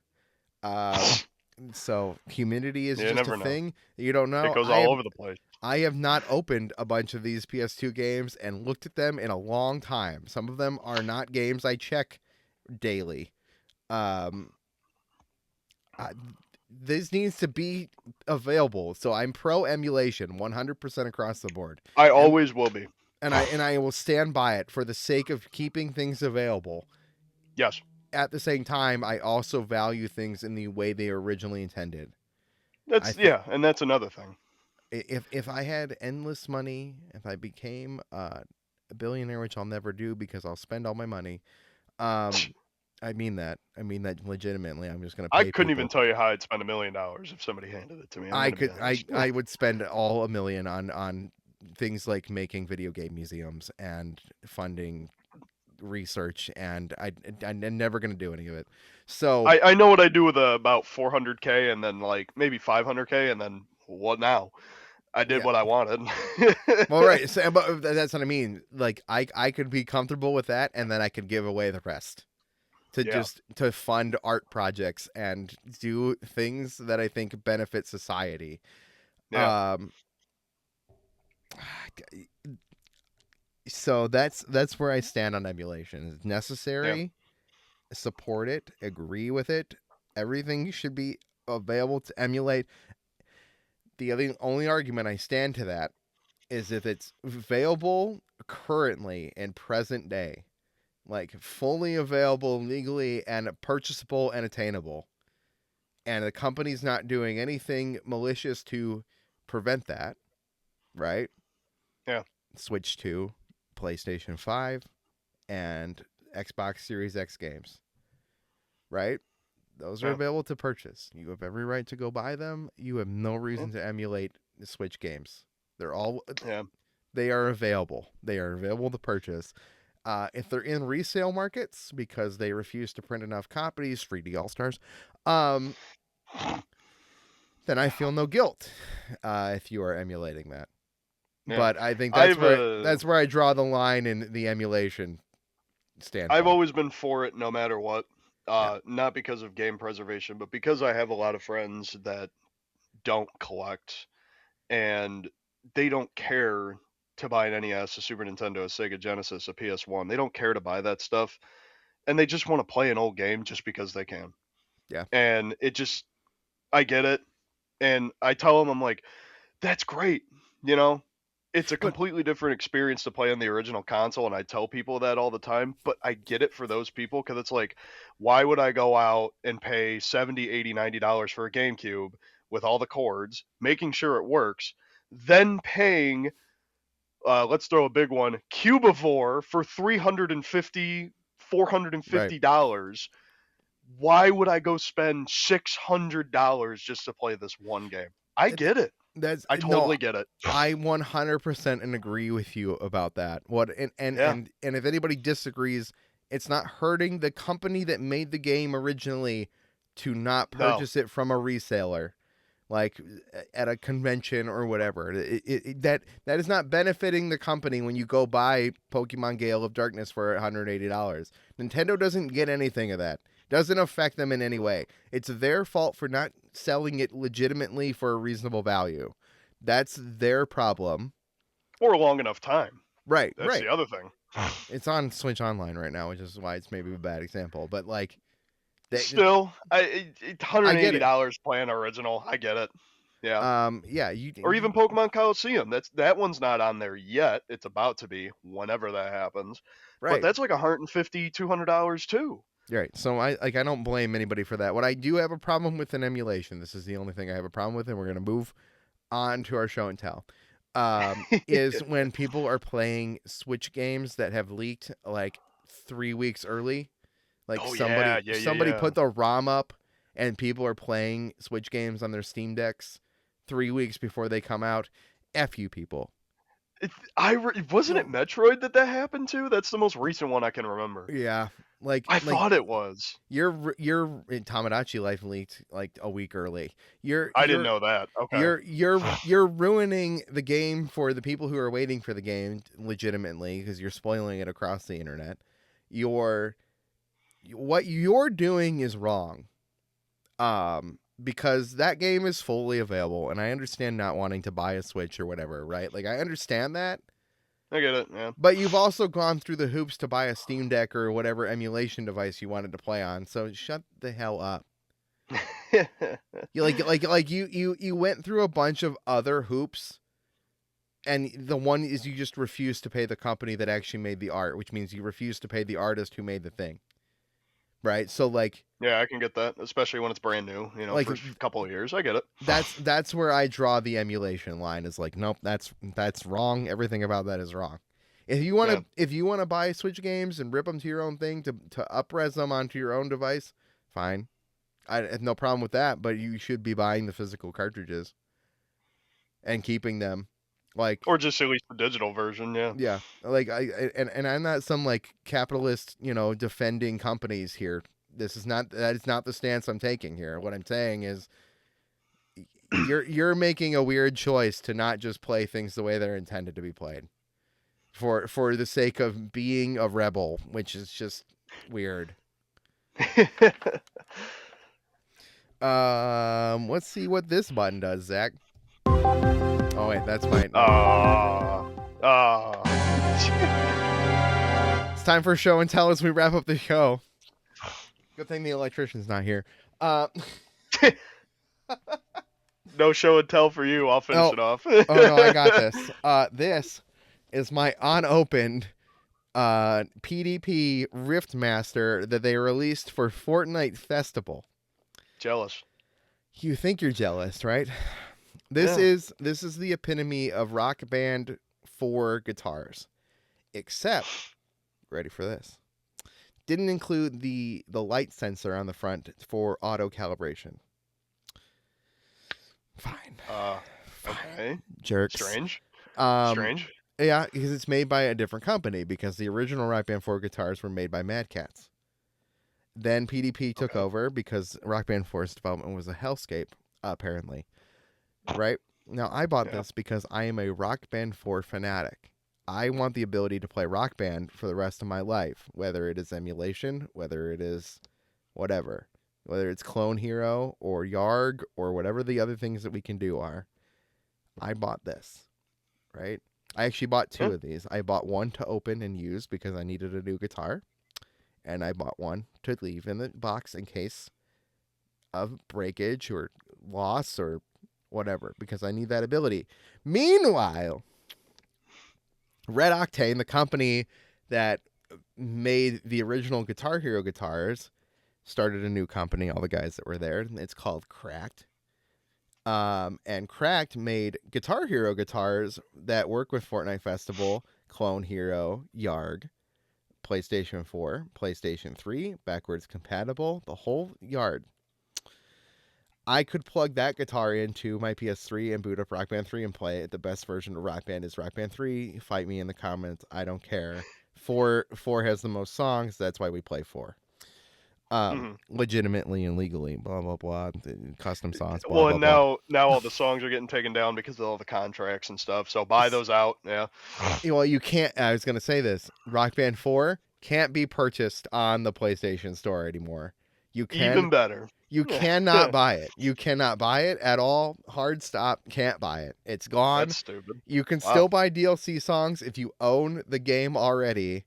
So humidity is You just a never know. thing. You don't It know. goes all over the place. I have not opened a bunch of these PS2 games and looked at them in a long time. Some of them are not games I check daily. Um, this needs to be available. So I'm pro emulation 100% across the board. I always will be. And I will stand by it for the sake of keeping things available. Yes. At the same time, I also value things in the way they were originally intended. I That's think and that's another thing. if I had endless money, if I became a billionaire, which I'll never do because I'll spend all my money. Um, I mean that. I mean that legitimately. I'm just gonna I pay couldn't even people. tell you how I'd spend $1 million if somebody handed it to me. I'm I gonna be could. honest. I would spend all a million on things like making video game museums and funding research, and I'm never gonna do any of it. So I know what I do with about 400K and then like maybe 500K and then what now? I did yeah. what I wanted. Well, right. So, but that's what I mean. Like, I could be comfortable with that, and then I could give away the rest to Yeah, just to fund art projects and do things that I think benefit society. yeah, Um, so that's where I stand on emulation. It's yeah, necessary, support it, agree with it. Everything should be available to emulate. The only argument I stand to that is if it's available currently in present day, like fully available legally and purchasable and attainable, and the company's not doing anything malicious to prevent that, right? yeah, Switch to PlayStation 5 and Xbox Series X games, right? Those are yeah, available to purchase. You have every right to go buy them. You have no yeah, reason to emulate the Switch games. They're all yeah. they are available. They are available to purchase. If they're in resale markets because they refuse to print enough copies, 3D All Stars, um, then I feel no guilt if you are emulating that. Yeah. But I think I've that's where I draw the line in the emulation I've standpoint. always been for it no matter what. Yeah, Not because of game preservation, but because I have a lot of friends that don't collect and they don't care to buy an NES, a Super Nintendo, a Sega Genesis, a PS1. They don't care to buy that stuff, and they just want to play an old game just because they can. yeah. And it just, I get it, and I tell them, I'm like, that's great, you know. It's a But completely different experience to play on the original console, and I tell people that all the time. But I get it for those people because it's like, why would I go out and pay 70, 80, $90 for a GameCube with all the cords, making sure it works, then paying let's throw a big one, Cubivore for 350, four hundred and right, fifty dollars. Why would I go spend $600 just to play this one game? I it's get it. that's I no. totally get it. I 100% and agree with you about that. What Yeah. and if anybody disagrees, it's not hurting the company that made the game originally to not No. purchase it from a reseller, like at a convention or whatever. That is not benefiting the company when you go buy Pokemon Gale of Darkness for $180. Nintendo doesn't get anything of that. Doesn't affect them in any way. It's their fault for not selling it legitimately for a reasonable value. That's their problem. For a long enough time. Right, That's right. the other thing. It's on Switch Online right now, which is why it's maybe a bad example. But like, they, Still, I get it. $180 playing original. I get it. Yeah. Yeah, you, Or you even Pokemon Coliseum. That one's not on there yet. It's about to be whenever that happens. But right. that's like 150, $200 too. Right. So I don't blame anybody for that. What I do have a problem with an emulation. This is the only thing I have a problem with, and we're gonna move on to our show and tell. Is when people are playing Switch games that have leaked like 3 weeks early. Like Oh yeah, yeah, yeah, somebody yeah. put the ROM up, and people are playing Switch games on their Steam decks 3 weeks before they come out. F you people. Wasn't it No. Metroid that happened to? That's the most recent one I can remember. Yeah. Like I like thought it was. your Tamagotchi life leaked like a week early. You're I didn't you're know that. Okay. you're ruining the game for the people who are waiting for the game legitimately because you're spoiling it across the internet. You're what you're doing is wrong. Because that game is fully available and I understand not wanting to buy a Switch or whatever, right? Like I understand that. I get it. Yeah. But you've also gone through the hoops to buy a Steam Deck or whatever emulation device you wanted to play on. So shut the hell up. You you went through a bunch of other hoops, and the one is you just refuse to pay the company that actually made the art, which means you refuse to pay the artist who made the thing. right? So like Yeah, I can get that, especially when it's brand new, like for a couple of years. I get it. that's where I draw the emulation line. Is like, nope, that's wrong. Everything about that is wrong. Yeah. If you want to buy Switch games and rip them to your own thing to up-res them onto your own device, fine. I have no problem with that, but you should be buying the physical cartridges and keeping them. Like, Or just at least the digital version, yeah. yeah, like and I'm not some like capitalist, defending companies here. That is not the stance I'm taking here. What I'm saying is you're making a weird choice to not just play things the way they're intended to be played for the sake of being a rebel, which is just weird. Let's see what this button does, Zach. Oh wait, that's my. It's time for show and tell as we wrap up the show. Good thing the electrician's not here. No show and tell for you. I'll finish it off. Oh no, I got this. This is my unopened PDP Riftmaster that they released for Fortnite Festival. Jealous. You think you're jealous, right? This is the epitome of Rock Band 4 guitars. Except, ready for this, didn't include the light sensor on the front for auto calibration. Fine. Okay. Jerks. Strange. Yeah, because it's made by a different company, because the original Rock Band 4 guitars were made by Mad Catz. Then PDP took over because Rock Band 4's development was a hellscape, apparently. Right? Now, I bought this because I am a Rock Band 4 fanatic. I want the ability to play Rock Band for the rest of my life, whether it is emulation, whether it is whatever. Whether it's Clone Hero or Yarg or whatever the other things that we can do are. I bought this, right? I actually bought two of these. I bought one to open and use because I needed a new guitar. And I bought one to leave in the box in case of breakage or loss or whatever, because I need that ability. Meanwhile, Red Octane, the company that made the original Guitar Hero guitars, started a new company, all the guys that were there. It's called Cracked. And Cracked made Guitar Hero guitars that work with Fortnite Festival, Clone Hero, Yarg, PlayStation 4, PlayStation 3, backwards compatible, the whole yard. I could plug that guitar into my PS3 and boot up Rock Band 3 and play it. The best version of Rock Band is Rock Band 3. Fight me in the comments. I don't care. 4 has the most songs. That's why we play 4. Legitimately and legally, blah blah blah, custom songs. Blah, Well, blah, and blah. now all the songs are getting taken down because of all the contracts and stuff. So buy those out. Yeah. Well, you can't. I was gonna say this. Rock Band 4 can't be purchased on the PlayStation Store anymore. You can. Even better. You cannot buy it. You cannot buy it at all. Hard stop. Can't buy it. It's gone. That's stupid. You can still buy DLC songs if you own the game already.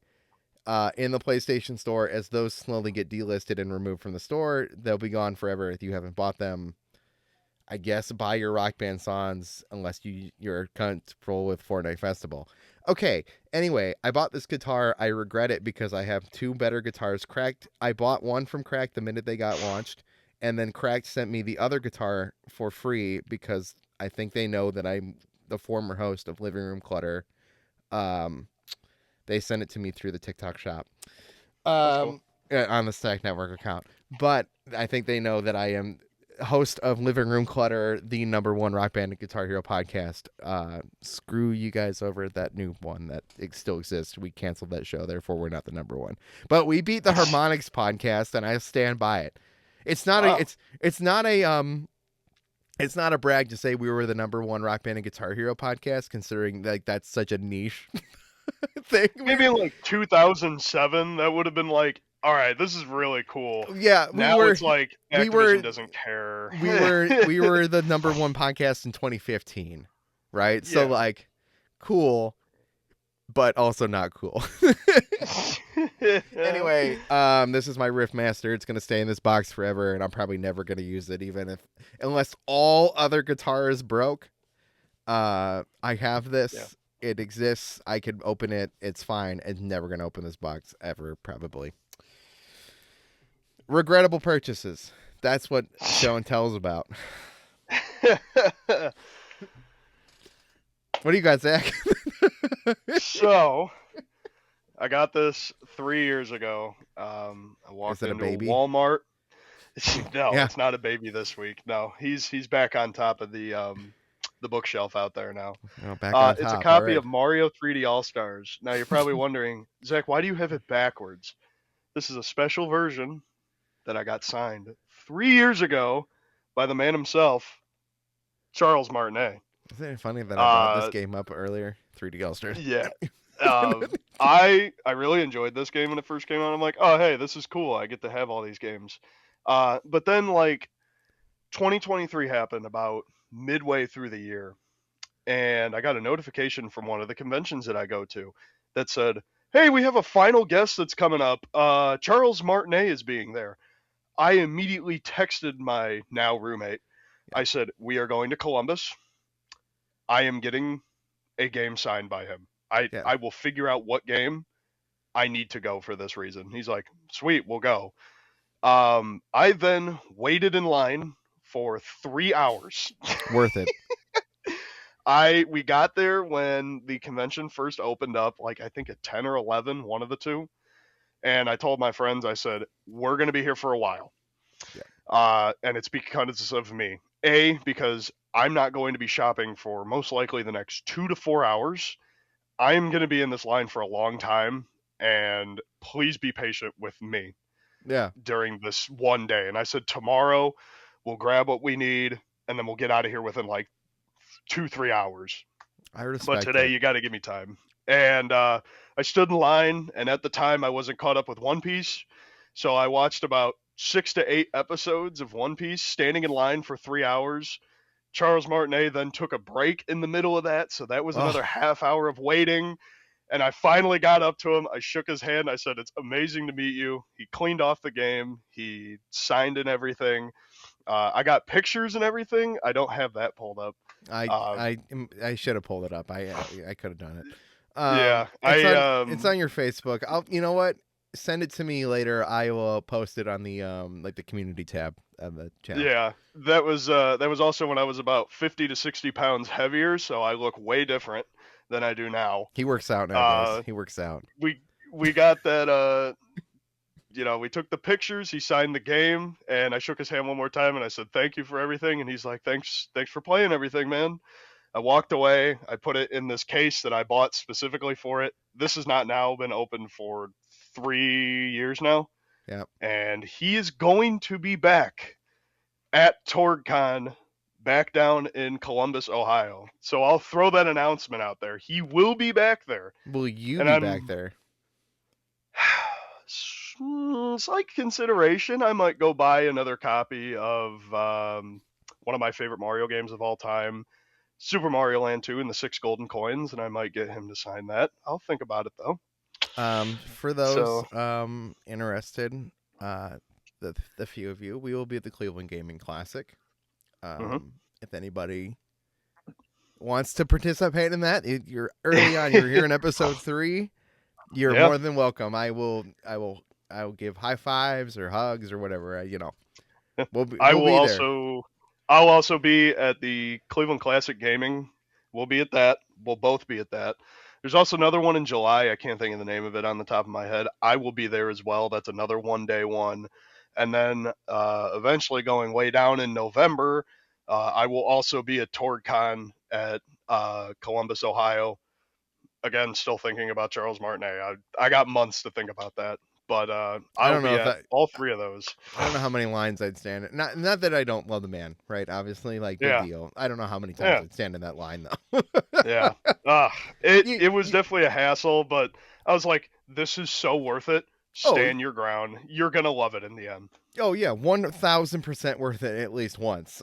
In the PlayStation Store, as those slowly get delisted and removed from the store, they'll be gone forever if you haven't bought them. I guess buy your Rock Band songs unless you're comfortable with Fortnite Festival. Okay, anyway, I bought this guitar. I regret it because I have 2 better guitars. Cracked. I bought one from Cracked the minute they got launched, and then Cracked sent me the other guitar for free because I think they know that I'm the former host of Living Room Clutter. They sent it to me through the TikTok shop Cool. on the Stack Network account. But I think they know that I am host of Living Room Clutter, the #1 Rock Band and Guitar Hero podcast. Screw you guys over at that new one that still exists. We canceled that show, therefore we're not the #1. But we beat the Harmonix podcast, and I stand by it. It's not it's not a brag to say we were the #1 Rock Band and Guitar Hero podcast, considering like that's such a niche thing. Maybe in like 2007, that would have been like, all right, this is really cool. Yeah, it's like Activision doesn't care. We were the #1 podcast in 2015, right? Yeah. So like, cool, but also not cool. Anyway, this is my Riftmaster. It's gonna stay in this box forever, and I'm probably never gonna use it, unless all other guitars broke. I have this. Yeah. It exists. I could open it. It's fine. I'm never going to open this box ever, probably. regrettable purchases. That's what show and tell is about. What do you got, Zach? So I got this 3 years ago. I Is walked it a into a baby? Walmart. No, Yeah. it's not a baby this week. No, he's back on top of the bookshelf out there now. Oh, back on It's a top. All copy right. of Mario 3D All Stars. Now you're probably wondering, Zach, why do you have it backwards? This is a special version that I got signed 3 years ago by the man himself, Charles Martinet. Isn't it funny that I brought this Uh, game up earlier? 3D All-Stars. yeah. I really enjoyed this game when it first came out. I'm like, oh hey, this is cool. I get to have all these games. But then like 2023 happened about midway through the year, and I got a notification from one of the conventions that I go to that said, "Hey, we have a final guest that's coming up. Charles Martinet is being there." I immediately texted my now roommate. Yeah. I said, "We are going to Columbus. I am getting a game signed by him. I Yeah. I will figure out what game I need to go for this reason." He's like, "Sweet, we'll go." I then waited in line for 3 hours. Worth it. We got there when the convention first opened up, like I think at 10 or 11, one of the two. And I told my friends, I said, we're going to be here for a while. Yeah. And it's because of me. A, because I'm not going to be shopping for most likely the next 2 to 4 hours. I'm going to be in this line for a long time. And please be patient with me Yeah. during this one day. And I said, tomorrow we'll grab what we need and then we'll get out of here within like 2, 3 hours. I But respect today it. you got to give me time. And I stood in line, and at the time I wasn't caught up with One Piece, so I watched about 6 to 8 episodes of One Piece, standing in line for 3 hours. Charles Martinet then took a break in the middle of that, so that was another Oh, half hour of waiting. And I finally got up to him. I shook his hand. I said, "It's amazing to meet you." He cleaned off the game. He signed and everything. I got pictures and everything. I don't have that pulled up. I Uh, I I should have pulled it up. I could have done it. yeah, It's I it's on your Facebook. I'll you know what? Send it to me later. I will post it on the like the community tab of the channel. Yeah, that was also when I was about 50 to 60 pounds heavier, so I look way different than I do now. He works out nowadays. Uh, He works out. we we got that. We took the pictures. He signed the game, and I shook his hand one more time, and I said thank you for everything. And he's like, thanks for playing everything, man. I walked away. I put it in this case that I bought specifically for it. This has not now been open for 3 years now, Yeah. and he is going to be back at TorgCon back down in Columbus, Ohio. So I'll throw that announcement out there. He will be back there. Will you And be back I'm there? slight consideration. I might go buy another copy of one of my favorite Mario games of all time, Super Mario Land 2 and the 6 golden coins, and I might get him to sign that. I'll think about it though. For those So, interested, the few of you, we will be at the Cleveland Gaming Classic. mhm. If anybody wants to participate in that, you're early on. You're here in episode 3. You're Yeah. more than welcome. I will give high fives or hugs or whatever. I We'll will be there. also I'll also be at the Cleveland Classic Gaming. We'll be at that. We'll both be at that. There's also another one in July. I can't think of the name of it on the top of my head. I will be there as well. That's another one-day one. And then eventually going way down in November, I will also be at TorgCon at Columbus, Ohio. Again, still thinking about Charles Martinet. I got months to think about that. But I I'll don't know be if at that. all three of those. I don't know how many lines I'd stand. Not that I don't love the man, right? Obviously, like big Yeah. deal. I don't know how many times Yeah. I'd stand in that line though. Yeah. It you, it was you, definitely a hassle, but I was like, this is so worth it. oh, Stand your ground. You're gonna love it in the end. oh yeah, 1,000% worth it at least once.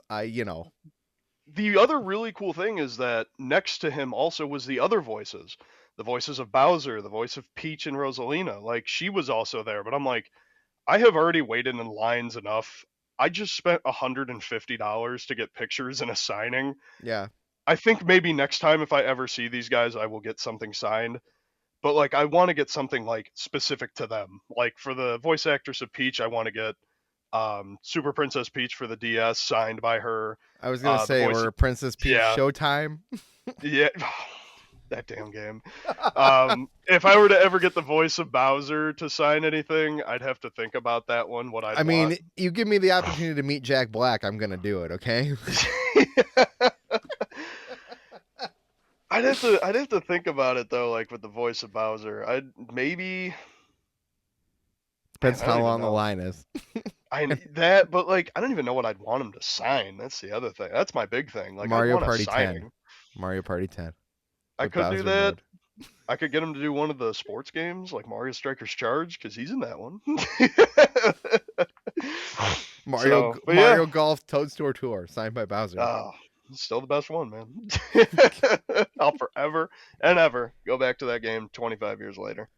The other really cool thing is that next to him also was the other voices. The voices of Bowser, the voice of Peach and Rosalina. Like she was also there, but I'm like, I have already waited in lines enough. I just spent $150 to get pictures and a signing. Yeah, I think maybe next time if I ever see these guys, I will get something signed. But like I want to get something like specific to them. Like for the voice actress of Peach, I want to get Super Princess Peach for the DS, signed by her. I was gonna The say, voice, or Princess Peach yeah, Showtime. yeah, that damn game. If I were to ever get the voice of Bowser to sign anything, I'd have to think about that one. What I'd I mean, want. you give me the opportunity to meet Jack Black, I'm gonna do it. Okay. I'd have to think about it though, like with the voice of Bowser. I'd maybe. Man, Depends I don't how even long the know. line is. But like, I don't even know what I'd want him to sign. That's the other thing. That's my big thing. Like, I'd Mario want a Party 10. signing. Mario Party 10 I with could do Bowser that. mode. I could get him to do one of the sports games, like Mario Strikers Charge, because he's in that one. Mario So, but yeah, Mario Golf Toadstool Tour signed by Bowser. still the best one, man. I'll forever and ever go back to that game 25 years later.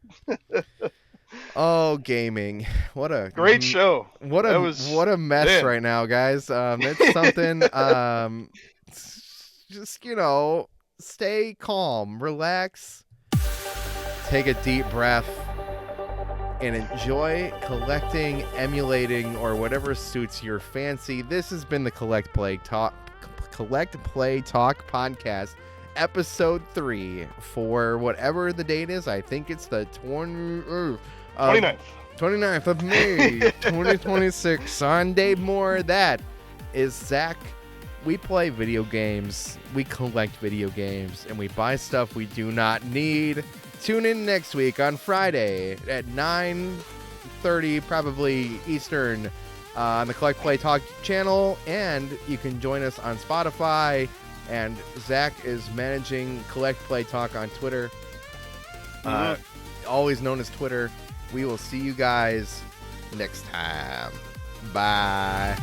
Oh, gaming! What a Great show. what That a was, what a mess man. right now, guys. That's something. Just stay calm, relax, take a deep breath, and enjoy collecting, emulating, or whatever suits your fancy. This has been the Collect Play Talk podcast, episode 3 for whatever the date is. I think it's the 29th of May, 2026. Sunday more. That is Zach. We play video games, we collect video games, and we buy stuff we do not need. Tune in next week on Friday at 9:30, probably Eastern, on the Collect Play Talk channel, and you can join us on Spotify. And Zach is managing Collect Play Talk on Twitter, always known as Twitter. We will see you guys next time. Bye.